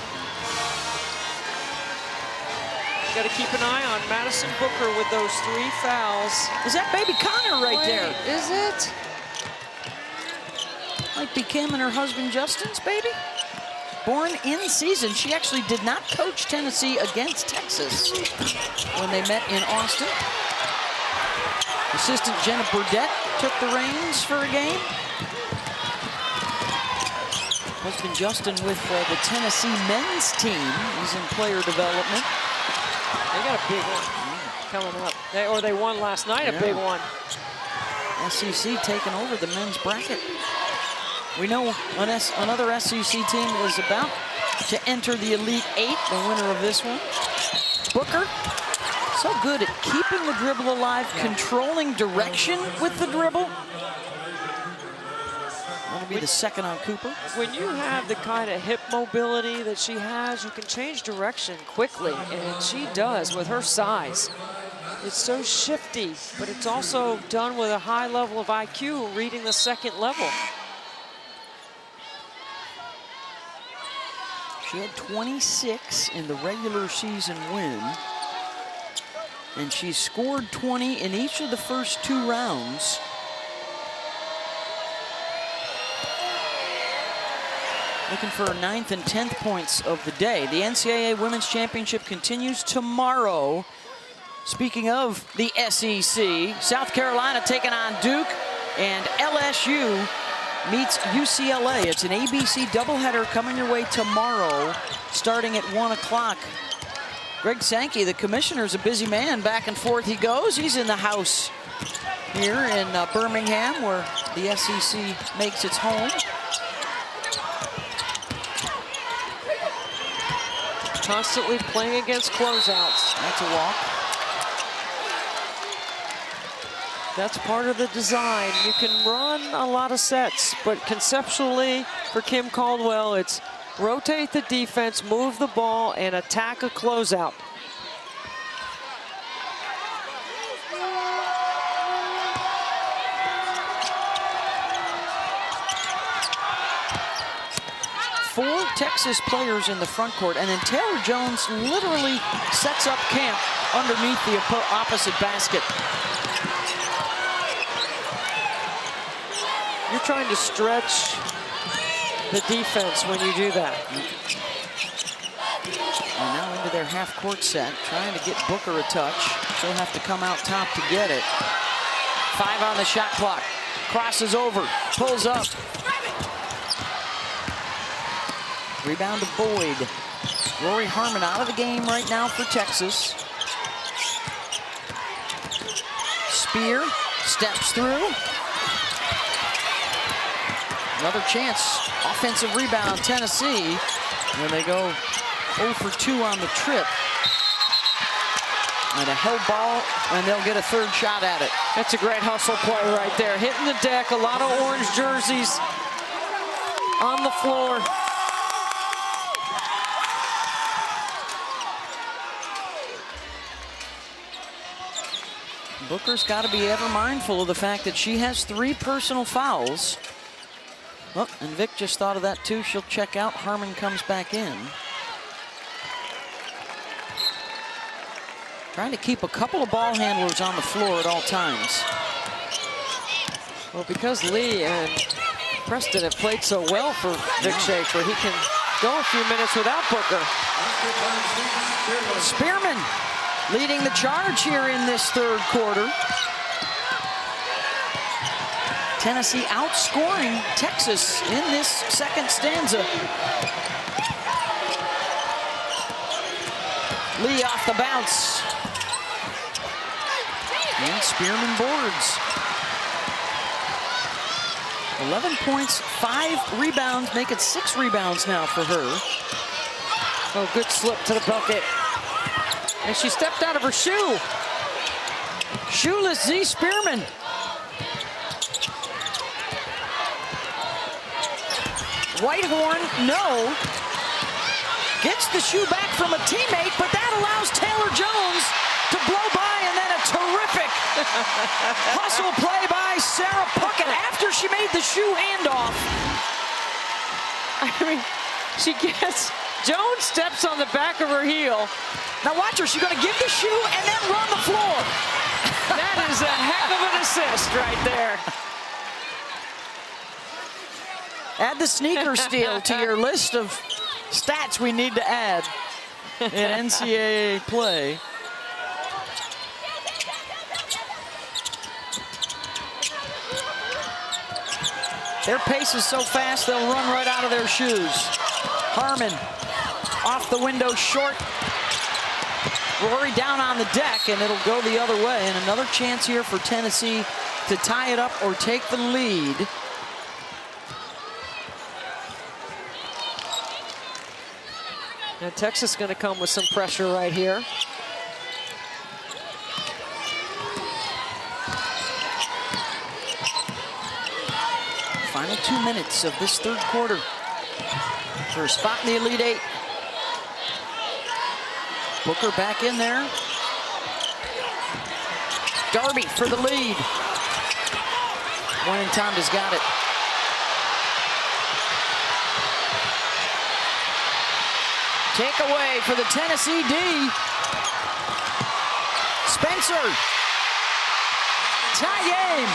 Got to keep an eye on Madison Booker with those 3 fouls. Is that baby Connor right there? Is it? Might be Kim and her husband Justin's baby. Born in season. She actually did not coach Tennessee against Texas when they met in Austin. Assistant Jenna Burdett took the reins for a game. Husband Justin with the Tennessee men's team. He's in player development. They got a big one coming up. They won last night, a big one. SEC taking over the men's bracket. We know another SEC team is about to enter the Elite Eight, the winner of this one. Booker, so good at keeping the dribble alive, controlling direction with the dribble. That'll be the second on Cooper. When you have the kind of hip mobility that she has, you can change direction quickly, and she does with her size. It's so shifty, but it's also done with a high level of IQ, reading the second level. She had 26 in the regular season win. And she scored 20 in each of the first 2 rounds. Looking for her 9th and 10th points of the day. The NCAA Women's Championship continues tomorrow. Speaking of the SEC, South Carolina taking on Duke, and LSU meets UCLA. It's an ABC doubleheader coming your way tomorrow, starting at 1 o'clock. Greg Sankey, the commissioner's a busy man. Back and forth he goes. He's in the house here in Birmingham, where the SEC makes its home. Constantly playing against closeouts. That's a walk. That's part of the design. You can run a lot of sets, but conceptually for Kim Caldwell, it's rotate the defense, move the ball, and attack a closeout. Four Texas players in the front court, and then Taylor Jones literally sets up camp underneath the opposite basket. You're trying to stretch the defense when you do that. And now into their half-court set, trying to get Booker a touch. She'll have to come out top to get it. 5 on the shot clock. Crosses over, pulls up. Rebound to Boyd. Rory Harmon out of the game right now for Texas. Spear steps through. Another chance, offensive rebound, Tennessee. And they go 0 for 2 on the trip. And a held ball, and they'll get a third shot at it. That's a great hustle play right there. Hitting the deck, a lot of orange jerseys on the floor. Booker's got to be ever mindful of the fact that she has 3 personal fouls. Oh, and Vic just thought of that too. She'll check out. Harmon comes back in. Trying to keep a couple of ball handlers on the floor at all times. Well, because Lee and Preston have played so well for Vic Schaefer, he can go a few minutes without Booker. Spearman leading the charge here in this third quarter. Tennessee outscoring Texas in this second stanza. Lee off the bounce. And Spearman boards. 11 points, 5 rebounds, make it 6 rebounds now for her. Oh, good slip to the bucket. And she stepped out of her shoe. Shoeless Z Spearman. Whitehorn, no. Gets the shoe back from a teammate, but that allows Taylor Jones to blow by, and then a terrific hustle play by Sarah Puckett after she made the shoe handoff. I mean, she gets, Jones steps on the back of her heel. Now watch her, she's gonna give the shoe and then run the floor. That is a heck of an assist right there. Add the sneaker steal to your list of stats we need to add in NCAA play. Their pace is so fast, they'll run right out of their shoes. Harmon off the window short. Rory down on the deck, and it'll go the other way. And another chance here for Tennessee to tie it up or take the lead. Now Texas is going to come with some pressure right here. Final 2 minutes of this third quarter for a spot in the Elite Eight. Booker back in there. Darby for the lead. One and Tonda's got it. Takeaway for the Tennessee D. Spencer. Tie game.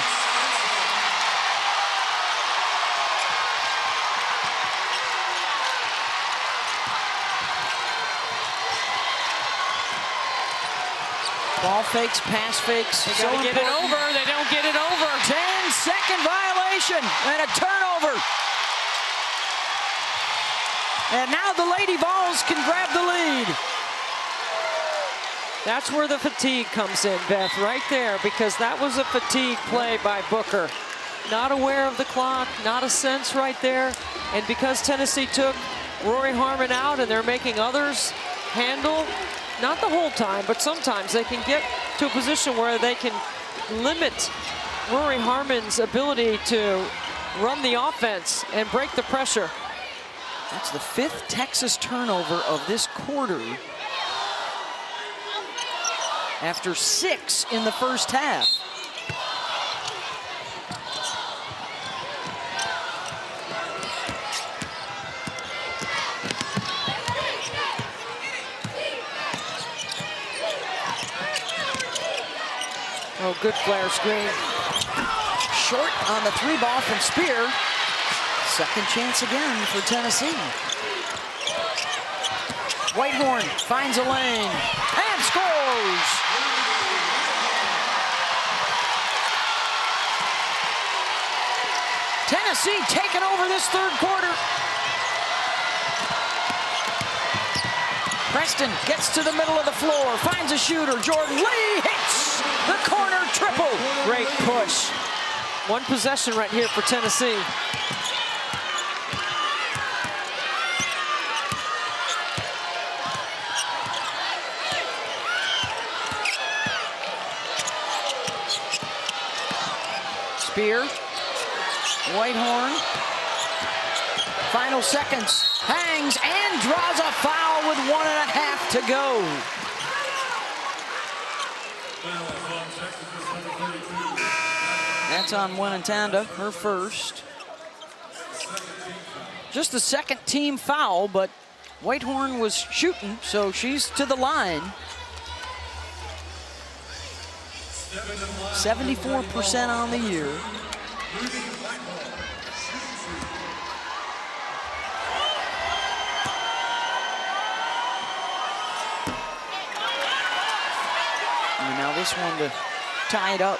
Ball fakes, pass fakes. They gotta get it over. They don't get it over. 10-second violation and a turnover. And now the Lady Vols can grab the lead. That's where the fatigue comes in, Beth, right there, because that was a fatigue play by Booker. Not aware of the clock, not a sense right there. And because Tennessee took Rory Harmon out and they're making others handle, not the whole time, but sometimes they can get to a position where they can limit Rory Harmon's ability to run the offense and break the pressure. That's the 5th Texas turnover of this quarter, after 6 in the first half. Oh, good flare screen. Short on the 3-ball from Spear. Second chance again for Tennessee. Whitehorn finds a lane and scores. Tennessee taking over this third quarter. Preston gets to the middle of the floor, finds a shooter. Jordan Lee hits the corner triple. Great push. One possession right here for Tennessee. Spear, Whitehorn, final seconds, hangs and draws a foul with 1.5 to go. That's on Winatanda, her first. Just the second team foul, but Whitehorn was shooting, so she's to the line. 74% on the year. And now this one to tie it up.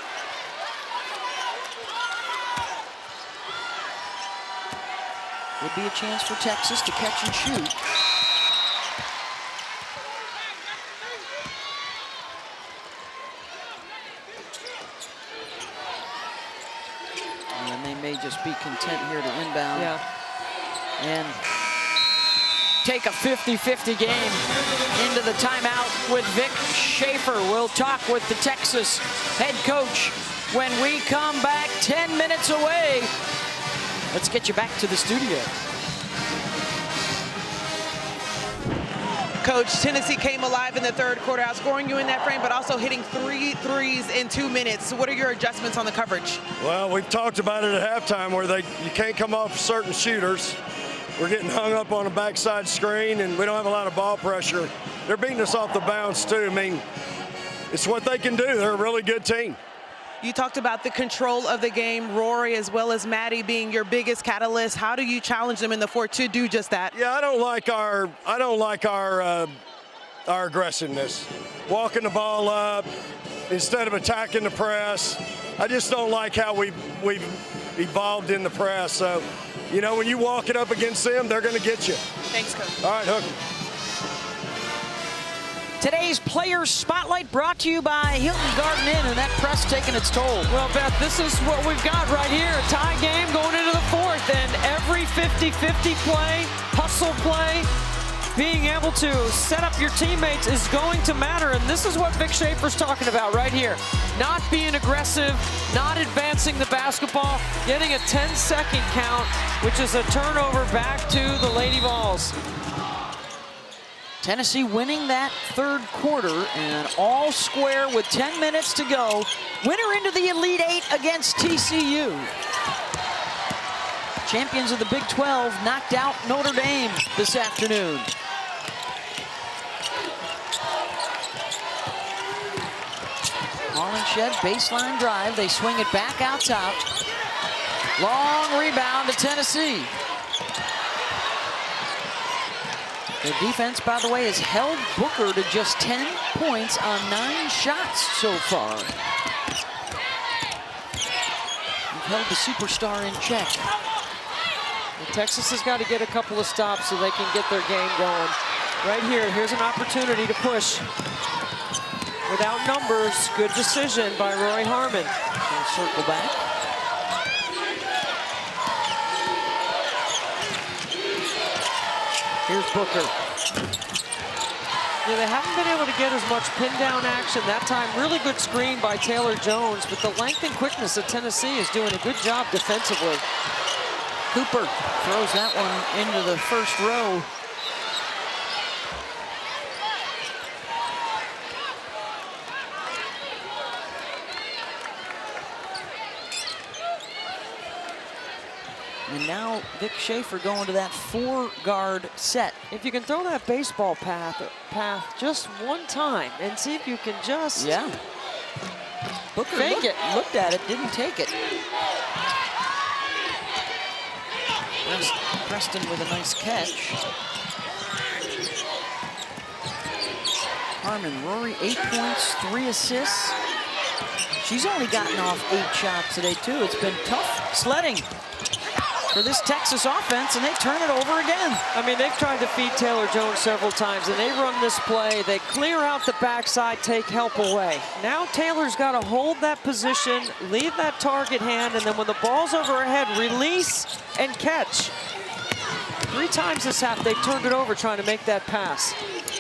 Would be a chance for Texas to catch and shoot. And they may just be content here to inbound. Yeah. And take a 50-50 game into the timeout with Vic Schaefer. We'll talk with the Texas head coach when we come back. 10 minutes away. Let's get you back to the studio. Coach, Tennessee came alive in the third quarter, outscoring you in that frame, but also hitting 3 threes in 2 minutes. So what are your adjustments on the coverage? Well, we've talked about it at halftime where you can't come off certain shooters. We're getting hung up on a backside screen, and we don't have a lot of ball pressure. They're beating us off the bounce, too. I mean, it's what they can do. They're a really good team. You talked about the control of the game, Rory as well as Maddie being your biggest catalyst. How do you challenge them in the fourth to do just that? Yeah, I don't like our aggressiveness. Walking the ball up instead of attacking the press. I just don't like how we've evolved in the press. So, you know, when you walk it up against them, they're going to get you. Thanks, Coach. All right, Hook. Today's Players Spotlight brought to you by Hilton Garden Inn, and that press taking its toll. Well, Beth, this is what we've got right here. A tie game going into the fourth, and every 50-50 play, hustle play, being able to set up your teammates is going to matter, and this is what Vic Schaefer's talking about right here. Not being aggressive, not advancing the basketball, getting a 10-second count, which is a turnover back to the Lady Vols. Tennessee winning that third quarter and all square with 10 minutes to go. Winner into the Elite Eight against TCU. Champions of the Big 12 knocked out Notre Dame this afternoon. Shed baseline drive. They swing it back out top. Long rebound to Tennessee. The defense, by the way, has held Booker to just 10 points on 9 shots so far. We've held the superstar in check. And Texas has got to get a couple of stops so they can get their game going. Right here, here's an opportunity to push. Without numbers, good decision by Roy Harmon. He'll circle back. Here's Booker. Yeah, they haven't been able to get as much pin down action that time. Really good screen by Taylor Jones, but the length and quickness of Tennessee is doing a good job defensively. Cooper throws that one into the first row. And now Vic Schaefer going to that 4-guard set. If you can throw that baseball path just one time and see if you can just Booker fake it. Looked at it, didn't take it. Preston with a nice catch. Harmon, Rory, 8 points, 3 assists. She's only gotten off 8 shots today, too. It's been tough sledding for this Texas offense, and they turn it over again. I mean, they've tried to feed Taylor Jones several times, and they run this play. They clear out the backside, take help away. Now Taylor's got to hold that position, leave that target hand, and then when the ball's over her head, release and catch. 3 times this half, they've turned it over trying to make that pass.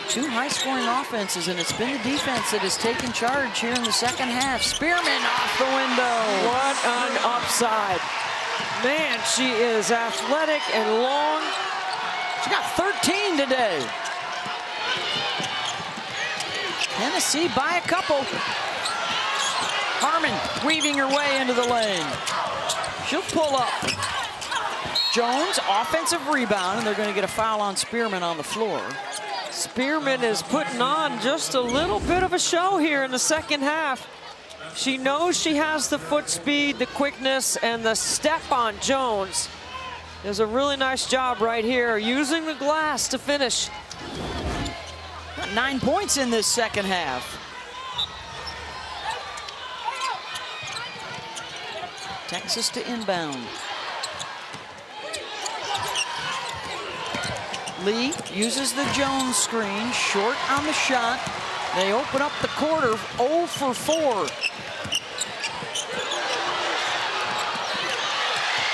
2 high-scoring offenses, and it's been the defense that has taken charge here in the second half. Spearman off the window. What an upside. Man, she is athletic and long. She got 13 today. Tennessee by a couple. Harmon weaving her way into the lane. She'll pull up. Jones, offensive rebound, and they're going to get a foul on Spearman on the floor. Spearman is putting on just a little bit of a show here in the second half. She knows she has the foot speed, the quickness, and the step on Jones. Does a really nice job right here, using the glass to finish. Got 9 points in this second half. Texas to inbound. Lee uses the Jones screen, short on the shot. They open up the quarter, 0 for 4.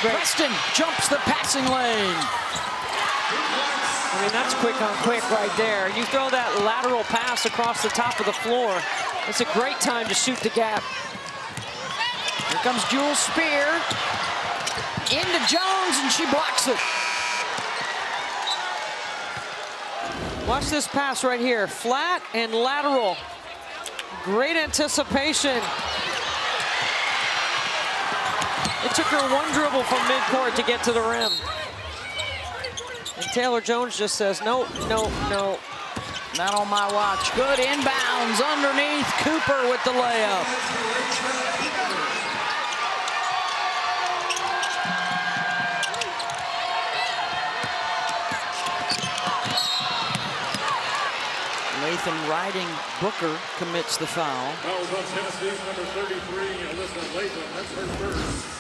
Preston jumps the passing lane. I mean, that's quick on quick right there. You throw that lateral pass across the top of the floor. It's a great time to shoot the gap. Here comes Jewel Spear. Into Jones, and she blocks it. Watch this pass right here. Flat and lateral. Great anticipation. It took her 1 dribble from midcourt to get to the rim. And Taylor Jones just says, no, no, no. Not on my watch. Good inbounds underneath. Cooper with the layup. Latham riding Booker commits the foul. Fouls on Tennessee's number 33, Alyssa Latham. That's her first.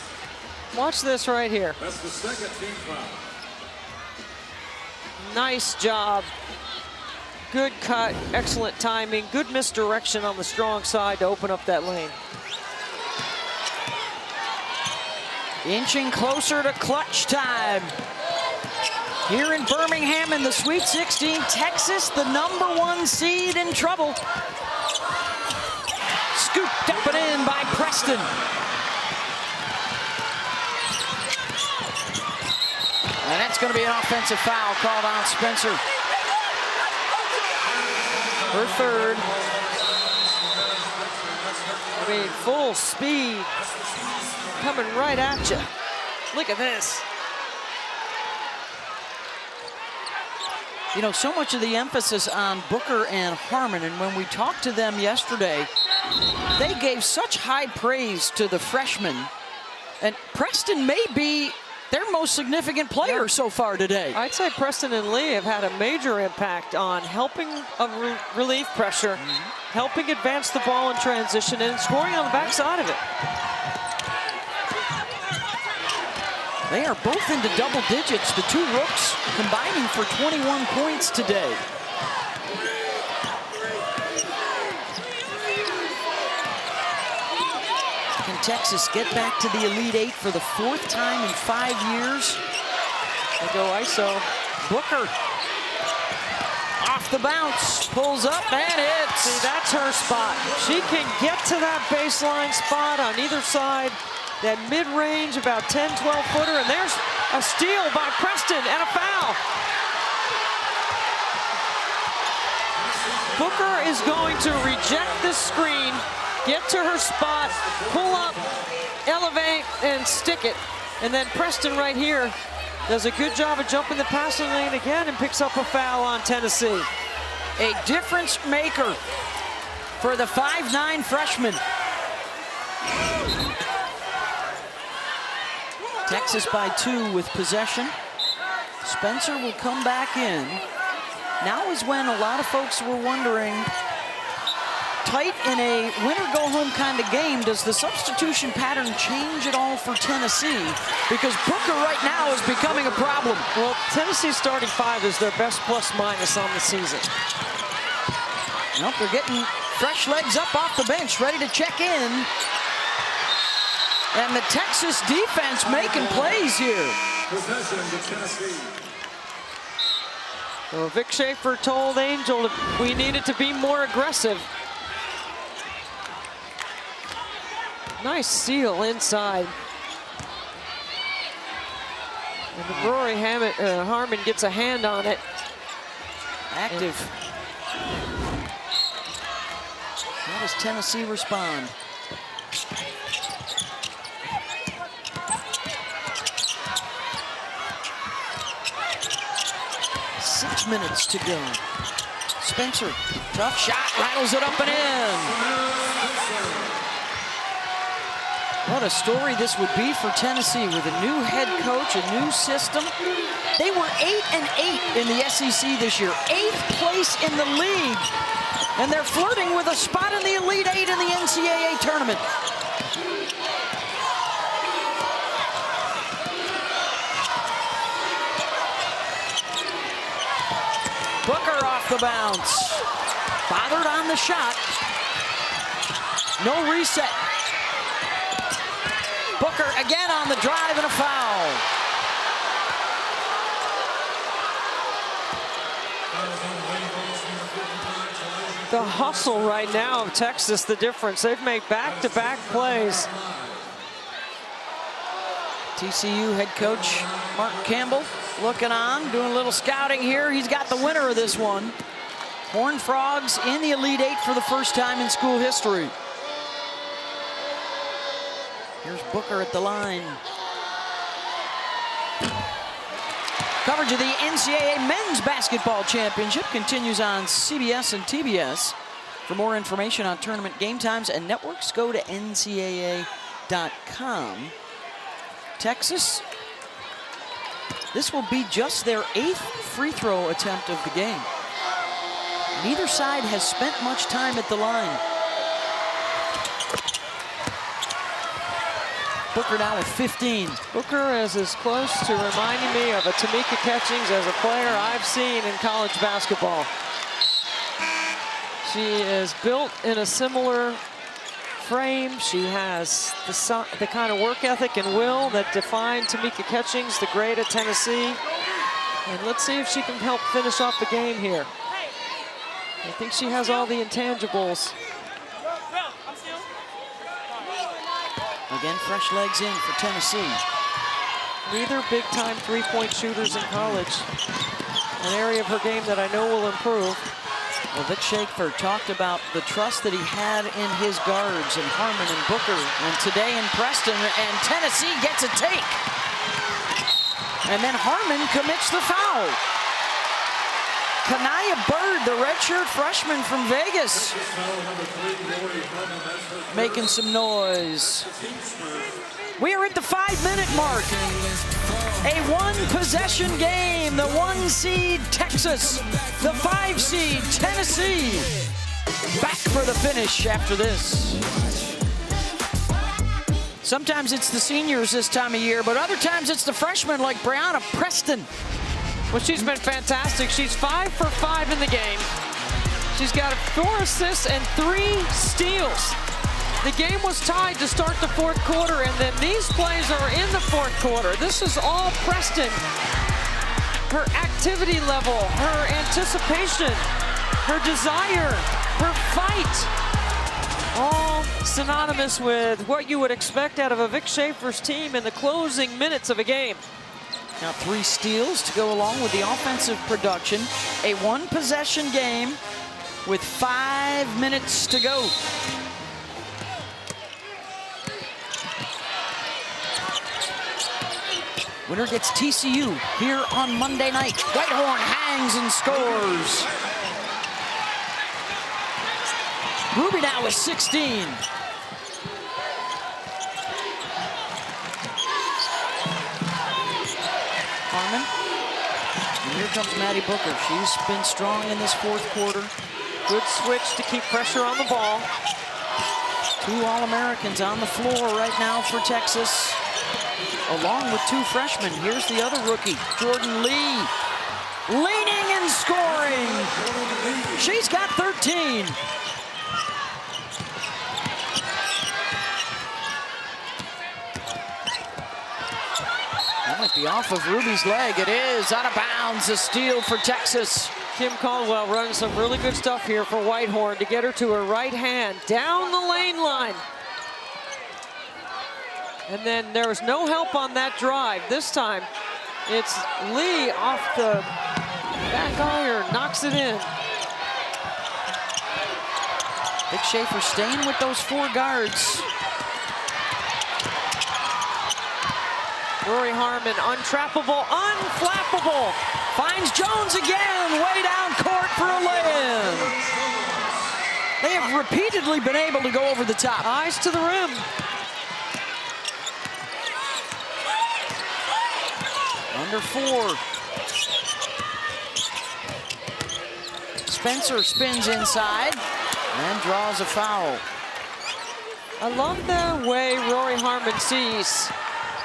Watch this right here. That's the second team foul. Nice job. Good cut, excellent timing, good misdirection on the strong side to open up that lane. Inching closer to clutch time. Here in Birmingham in the Sweet 16, Texas, the #1 seed, in trouble. Scooped up and in by Preston. And that's going to be an offensive foul called on Spencer. Her third. I mean, full speed coming right at you. Look at this. You know, so much of the emphasis on Booker and Harmon, and when we talked to them yesterday, They gave such high praise to the freshman, and Preston may be their most significant player so far today. I'd say Preston and Lee have had a major impact on helping relieve pressure, helping advance the ball in transition, and scoring on the backside of it. They are both into double digits. The two rooks combining for 21 points today. Can Texas get back to the Elite Eight for the 4th time in 5 years? They go ISO. Booker off the bounce, pulls up and hits. See, that's her spot. She can get to that baseline spot on either side. That mid-range, about 10, 12-footer, and there's a steal by Preston and a foul. Booker is going to reject this screen, get to her spot, pull up, elevate, and stick it. And then Preston right here does a good job of jumping the passing lane again and picks up a foul on Tennessee. A difference maker for the 5'9" freshman. Texas by 2 with possession. Spencer will come back in. Now is when a lot of folks were wondering, tight in a winner-go-home kind of game, does the substitution pattern change at all for Tennessee? Because Booker right now is becoming a problem. Well, Tennessee's starting 5 is their best plus-minus on the season. Nope, they're getting fresh legs up off the bench, ready to check in. And the Texas defense making plays here. Possession to Tennessee. Well, Vic Schaefer told Angel we needed to be more aggressive. Nice seal inside. And Rory Harmon gets a hand on it. Active. How does Tennessee respond? Six minutes to go. Spencer, tough shot, rattles it up and in. What a story this would be for Tennessee with a new head coach, a new system. They were 8-8 in the SEC this year, 8th place in the league. And they're flirting with a spot in the Elite Eight in the NCAA tournament. Booker off the bounce. Bothered on the shot. No reset. Booker again on the drive and a foul. The hustle right now of Texas, the difference. They've made back-to-back plays. TCU head coach Mark Campbell looking on, doing a little scouting here. He's got the winner of this one. Horned Frogs in the Elite Eight for the first time in school history. Here's Booker at the line. Coverage of the NCAA Men's Basketball Championship continues on CBS and TBS. For more information on tournament game times and networks, go to ncaa.com. Texas, this will be just their 8th free throw attempt of the game. Neither side has spent much time at the line. Booker now with 15. Booker is as close to reminding me of a Tamika Catchings as a player I've seen in college basketball. She is built in a similar frame. She has the kind of work ethic and will that defined Tamika Catchings, the great at Tennessee. And let's see if she can help finish off the game here. I think she has all the intangibles. Again, fresh legs in for Tennessee. Neither big-time three-point shooters in college. An area of her game that I know will improve. Well, Vic Schaefer talked about the trust that he had in his guards, and Harmon and Booker, and today in Preston, and Tennessee gets a take. And then Harmon commits the foul. Kanaya Bird, the redshirt freshman from Vegas, making some noise. We are at the 5-minute mark. A one-possession game. The 1 seed Texas, the 5 seed Tennessee. Back for the finish after this. Sometimes it's the seniors this time of year, but other times it's the freshmen like Brianna Preston. Well, she's been fantastic. She's 5 for 5 in the game. She's got 4 assists and 3 steals. The game was tied to start the 4th quarter, and then these plays are in the 4th quarter. This is all Preston. Her activity level, her anticipation, her desire, her fight, all synonymous with what you would expect out of a Vic Schaefer's team in the closing minutes of a game. Now 3 steals to go along with the offensive production. A one-possession game with 5 minutes to go. Winner gets TCU here on Monday night. Whitehorn hangs and scores. Ruby now with 16. Harmon. And here comes Maddie Booker. She's been strong in this 4th quarter. Good switch to keep pressure on the ball. 2 All-Americans on the floor right now for Texas, along with 2 freshmen. Here's the other rookie, Jordan Lee, leaning and scoring. She's got 13. That might be off of Ruby's leg. It is out of bounds. A steal for Texas. Kim Caldwell running some really good stuff here for Whitehorn to get her to her right hand down the lane line. And then there was no help on that drive. This time, it's Lee off the back iron, knocks it in. Vic Schaefer staying with those 4 guards. Rory Harmon, untrappable, unflappable. Finds Jones again, way down court for a lay-in. They have repeatedly been able to go over the top. Eyes to the rim. Under 4. Spencer spins inside and draws a foul. I love the way Rory Harmon sees.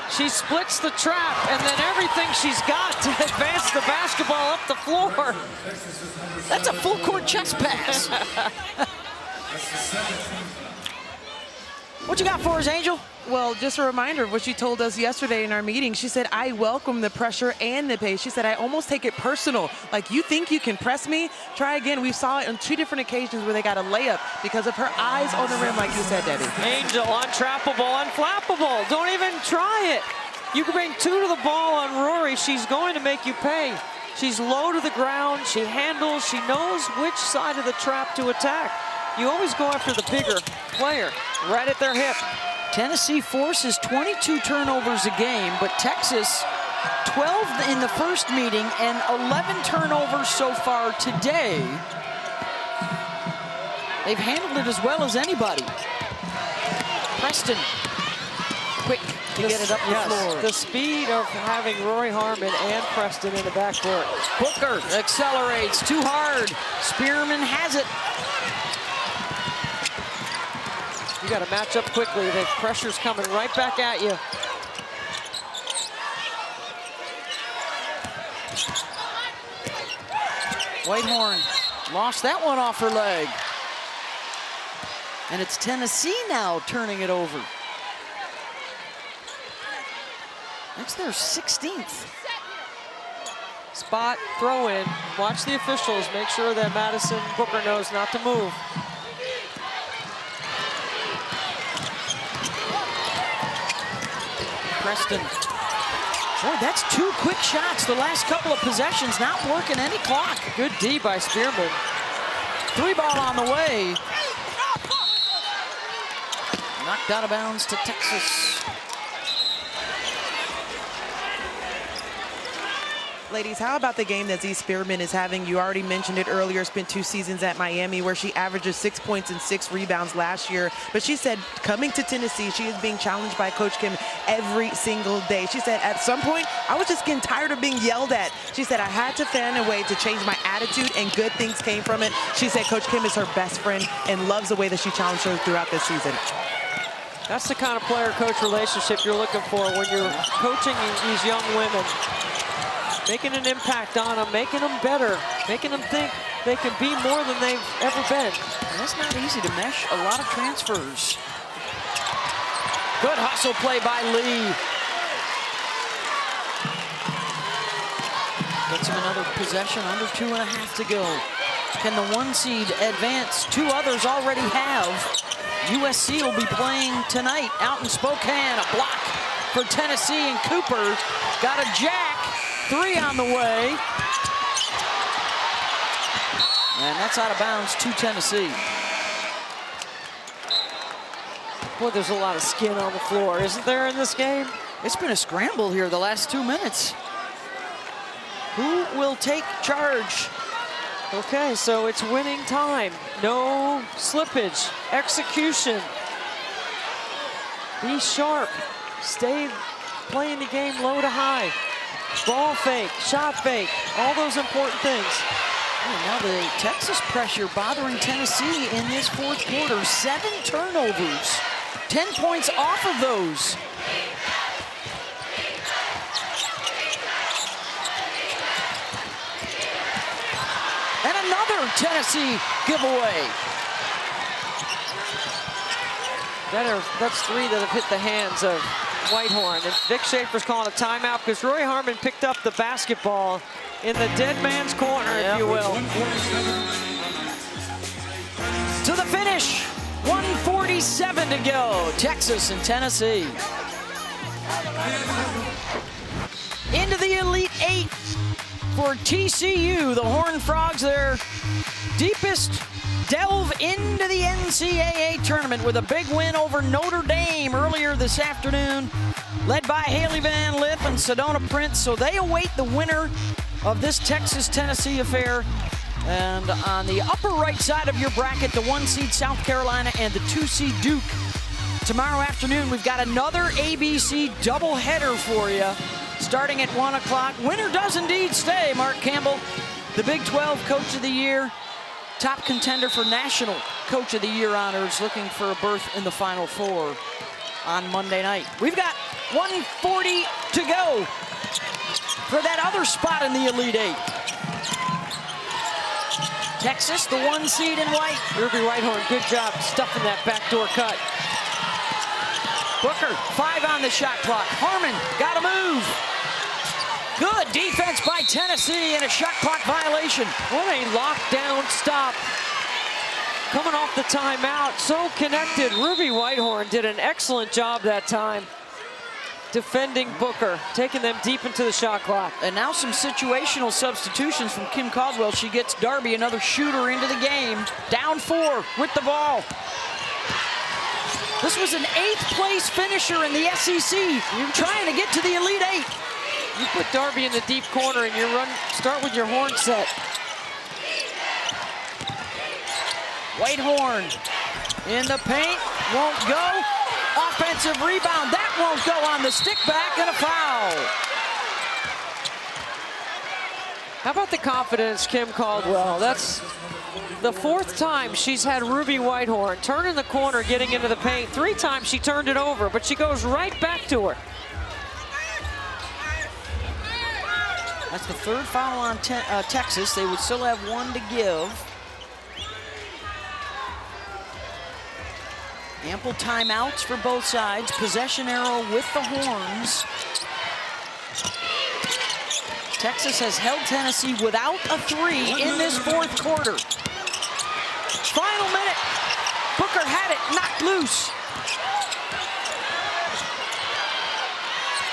She splits the trap and then everything she's got to advance the basketball up the floor. That's a full court chest pass. What you got for us, Angel? Well, just a reminder of what she told us yesterday in our meeting. She said, I welcome the pressure and the pace. She said, I almost take it personal. Like, you think you can press me? Try again. We saw it on 2 different occasions where they got a layup because of her eyes on the rim, like you said, Debbie. Angel, untrappable, unflappable. Don't even try it. You can bring 2 to the ball on Rory. She's going to make you pay. She's low to the ground. She handles. She knows which side of the trap to attack. You always go after the bigger player, right at their hip. Tennessee forces 22 turnovers a game, but Texas 12 in the first meeting and 11 turnovers so far today. They've handled it as well as anybody. Preston, quick to get it up the floor. The speed of having Rory Harmon and Preston in the backcourt. Booker accelerates too hard. Spearman has it. You got to match up quickly. The pressure's coming right back at you. Whitehorn lost that one off her leg. And it's Tennessee now turning it over. That's their 16th. Spot, throw in. Watch the officials. Make sure that Madison Booker knows not to move. Preston. Boy, that's 2 quick shots. The last couple of possessions not working any clock. Good D by Spearman. 3 ball on the way. Knocked out of bounds to Texas. Ladies, how about the game that Z Spearman is having? You already mentioned it earlier, spent 2 seasons at Miami where she averages 6 points and 6 rebounds last year. But she said coming to Tennessee, she is being challenged by Coach Kim every single day. She said at some point, I was just getting tired of being yelled at. She said, I had to find a way to change my attitude and good things came from it. She said Coach Kim is her best friend and loves the way that she challenged her throughout this season. That's the kind of player-coach relationship you're looking for when you're coaching these young women. Making an impact on them, making them better, making them think they can be more than they've ever been. And that's not easy to mesh a lot of transfers. Good hustle play by Lee. Gets him another possession, under 2.5 to go. Can the 1 seed advance? 2 others already have. USC will be playing tonight out in Spokane. A block for Tennessee, and Cooper got a jack. 3 on the way. And that's out of bounds to Tennessee. Boy, there's a lot of skin on the floor, isn't there, in this game? It's been a scramble here the last 2 minutes. Who will take charge? Okay, so it's winning time. No slippage, execution. Be sharp. Stay playing the game low to high. Ball fake, shot fake, all those important things. Oh, now the Texas pressure bothering Tennessee in this 4th quarter. 7 turnovers, 10 points off of those. And another Tennessee giveaway. That's 3 that have hit the hands of Whitehorn. And Vic Schaefer's calling a timeout because Roy Harmon picked up the basketball in the dead man's corner, if you will. To the finish, 1:47 to go. Texas and Tennessee. Into the Elite 8 for TCU. The Horned Frogs, their deepest delve into the NCAA tournament with a big win over Notre Dame earlier this afternoon, led by Haley Van Lith and Sedona Prince. So they await the winner of this Texas-Tennessee affair. And on the upper right side of your bracket, the 1 seed South Carolina and the 2 seed Duke. Tomorrow afternoon, we've got another ABC doubleheader for you, starting at 1 o'clock. Winner does indeed stay. Mark Campbell, the Big 12 Coach of the Year, top contender for National Coach of the Year honors, looking for a berth in the Final Four on Monday night. We've got 1:40 to go for that other spot in the Elite 8. Texas, the 1 seed in white. Ruby Whitehorn, good job stuffing that backdoor cut. Booker, 5 on the shot clock. Harmon, got to move. Good defense by Tennessee and a shot clock violation. What a lockdown stop. Coming off the timeout, so connected. Ruby Whitehorn did an excellent job that time defending Booker, taking them deep into the shot clock. And now some situational substitutions from Kim Caldwell. She gets Darby, another shooter, into the game. Down 4 with the ball. This was an 8th place finisher in the SEC. You're trying to get to the Elite 8. You put Darby in the deep corner and you start with your horn set. Whitehorn in the paint, won't go. Offensive rebound, that won't go on the stick back, and a foul. How about the confidence, Kim Caldwell? That's the 4th time she's had Ruby Whitehorn turning the corner, getting into the paint. 3 times she turned it over, but she goes right back to her. That's the 3rd foul on Texas. They would still have 1 to give. Ample timeouts for both sides. Possession arrow with the horns. Texas has held Tennessee without a 3 in this 4th quarter. Final minute. Booker had it knocked loose.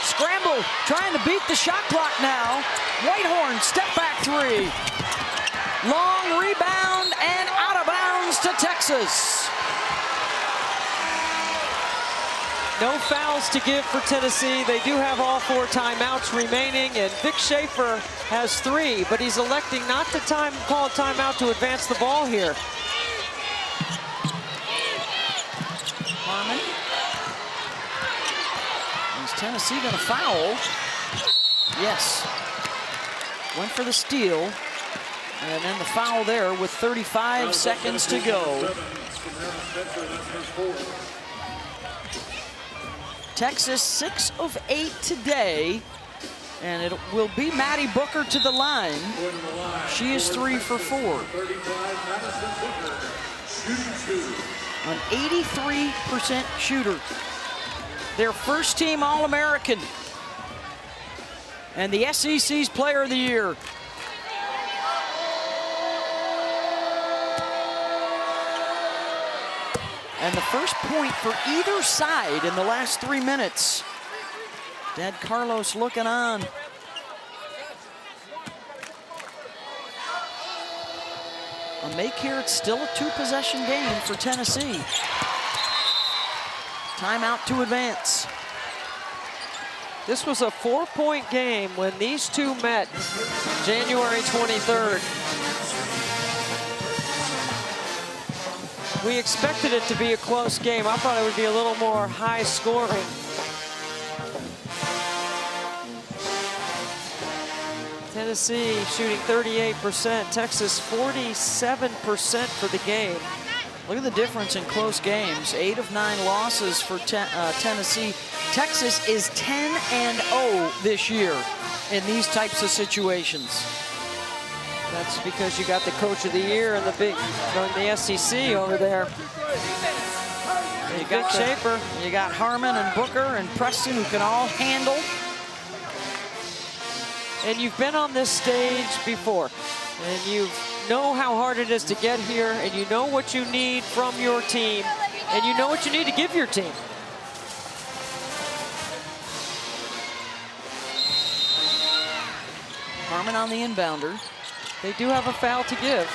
Scramble, trying to beat the shot clock now. Whitehorn, step back 3. Long rebound and out of bounds to Texas. No fouls to give for Tennessee. They do have all 4 timeouts remaining, and Vic Schaefer has 3, but he's electing not to call a timeout to advance the ball here. Harmon. Is Tennessee going to foul? Yes. Went for the steal. And then the foul there with 35 seconds to go. Texas 6 of 8 today. And it will be Maddie Booker to the line. She is 3 for 4. An 83% shooter. Their first team All-American. And the SEC's Player of the Year. And the first point for either side in the last 3 minutes. Dad Carlos looking on. A make here, it's still a 2-possession game for Tennessee. Timeout to advance. This was a 4-point game when these two met January 23rd. We expected it to be a close game. I thought it would be a little more high scoring. Tennessee shooting 38%, Texas 47% for the game. Look at the difference in close games. 8 of 9 losses for Tennessee. Texas is 10-0 this year in these types of situations. That's because you got the Coach of the Year and the SEC over there. You got Schaefer, you got Harmon and Booker and Preston who can all handle. And you've been on this stage before, and you know how hard it is to get here, and you know what you need from your team, and you know what you need to give your team. Harmon on the inbounder. They do have a foul to give.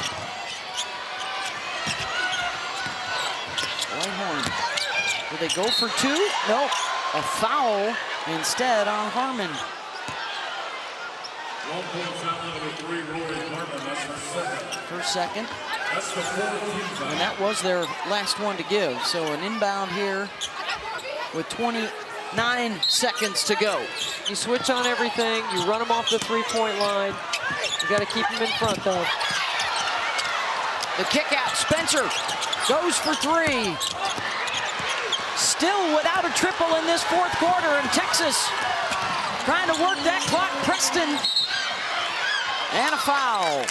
Longhorn. Will they go for 2? No. A foul instead on Harmon. 1 point foul number 3, Rory Harmon. That's her second. First second. That's the 4th foul. And that was their last one to give. So an inbound here with 29 seconds to go. You switch on everything. You run them off the 3-point line. You got to keep them in front, though. The kick out. Spencer goes for 3. Still without a triple in this 4th quarter, and Texas trying to work that clock. Preston. And a foul.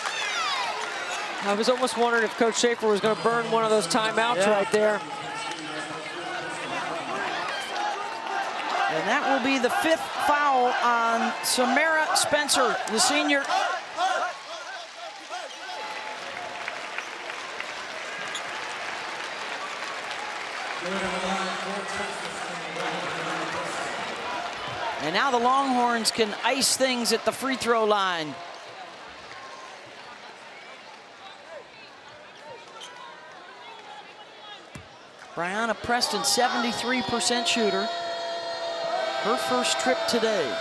I was almost wondering if Coach Schaefer was going to burn one of those timeouts right there. And that will be the 5th foul on Samara Spencer, the senior. And now the Longhorns can ice things at the free throw line. Brianna Preston, 73% shooter. Her first trip today.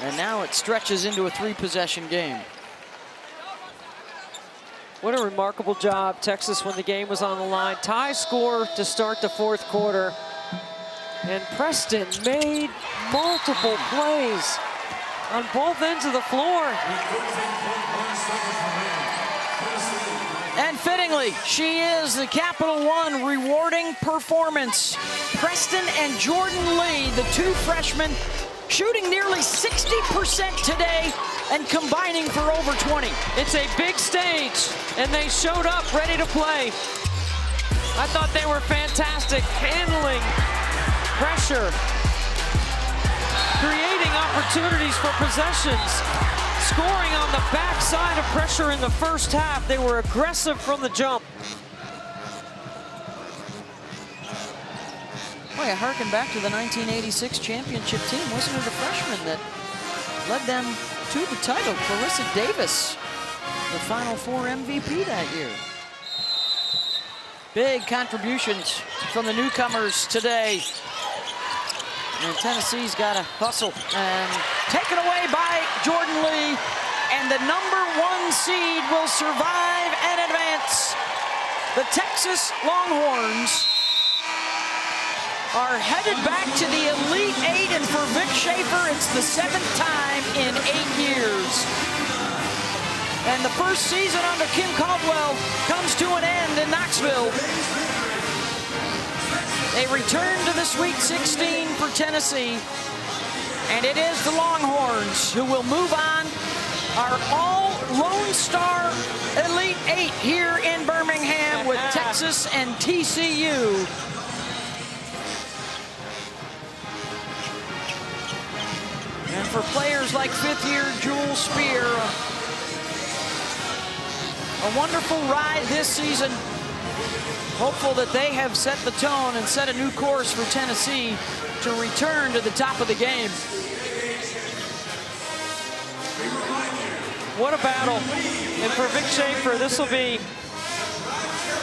And now it stretches into a 3-possession game. What a remarkable job, Texas, when the game was on the line. Tie score to start the 4th quarter. And Preston made multiple plays on both ends of the floor. And fittingly, she is the Capital One rewarding performance. Preston and Jordan Lee, the 2 freshmen, shooting nearly 60% today and combining for over 20. It's a big stage, and they showed up ready to play. I thought they were fantastic, handling pressure, creating opportunities for possessions, scoring on the backside of pressure in the first half. They were aggressive from the jump. Boy, I harken back to the 1986 championship team. Wasn't it a freshman that led them to the title? Clarissa Davis, the Final Four MVP that year. Big contributions from the newcomers today. And Tennessee's got to hustle. And taken away by Jordan Lee. And the #1 seed will survive and advance. The Texas Longhorns are headed back to the Elite Eight, and for Vic Schaefer, it's the 7th time in 8 years. And the first season under Kim Caldwell comes to an end in Knoxville. They return to the Sweet 16 for Tennessee, and it is the Longhorns who will move on, our all Lone Star Elite Eight here in Birmingham with Texas and TCU. And for players like 5th-year Jules Spear, a wonderful ride this season. Hopeful that they have set the tone and set a new course for Tennessee to return to the top of the game. What a battle. And for Vic Schaefer, this will be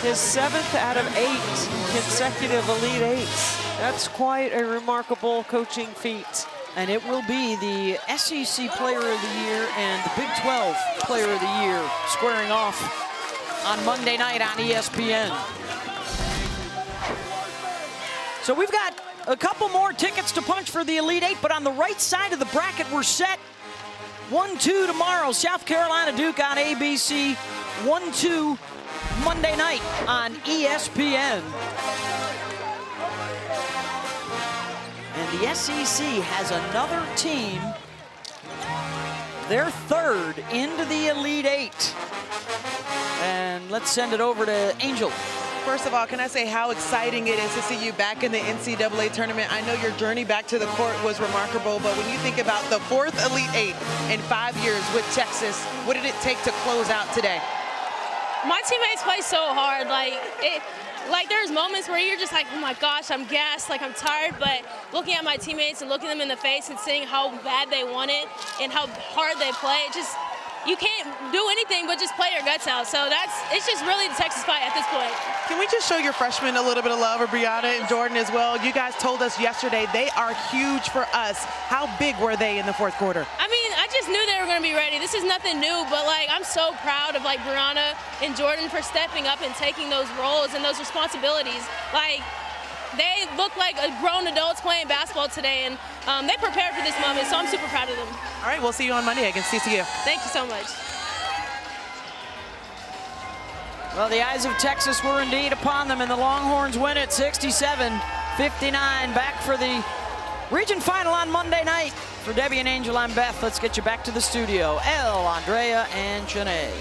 his 7th out of 8 consecutive Elite Eights. That's quite a remarkable coaching feat. And it will be the SEC Player of the Year and the Big 12 Player of the Year squaring off on Monday night on ESPN. So we've got a couple more tickets to punch for the Elite Eight, but on the right side of the bracket, we're set 1-2 tomorrow. South Carolina Duke on ABC, 1-2 Monday night on ESPN. And the SEC has another team, their 3rd into the Elite Eight. And let's send it over to Angel. First of all, can I say how exciting it is to see you back in the NCAA tournament? I know your journey back to the court was remarkable, but when you think about the 4th Elite Eight in 5 years with Texas, what did it take to close out today? My teammates play so hard. Like there's moments where you're just like, oh my gosh, I'm gassed, like I'm tired, but looking at my teammates and looking them in the face and seeing how bad they want it and how hard they play, you can't do anything but just play your guts out. So it's just really the Texas fight at this point. Can we just show your freshmen a little bit of love, or Brianna and Jordan as well? You guys told us yesterday they are huge for us. How big were they in the 4th quarter? I mean, I just knew they were going to be ready. This is nothing new, but I'm so proud of Brianna and Jordan for stepping up and taking those roles and those responsibilities. They look like grown adults playing basketball today, and they prepared for this moment, so I'm super proud of them. All right, we'll see you on Monday against TCU. Thank you so much. Well, the eyes of Texas were indeed upon them, and the Longhorns win it 67-59. Back for the region final on Monday night. For Debbie and Angel, I'm Beth. Let's get you back to the studio. Elle, Andrea, and Janae.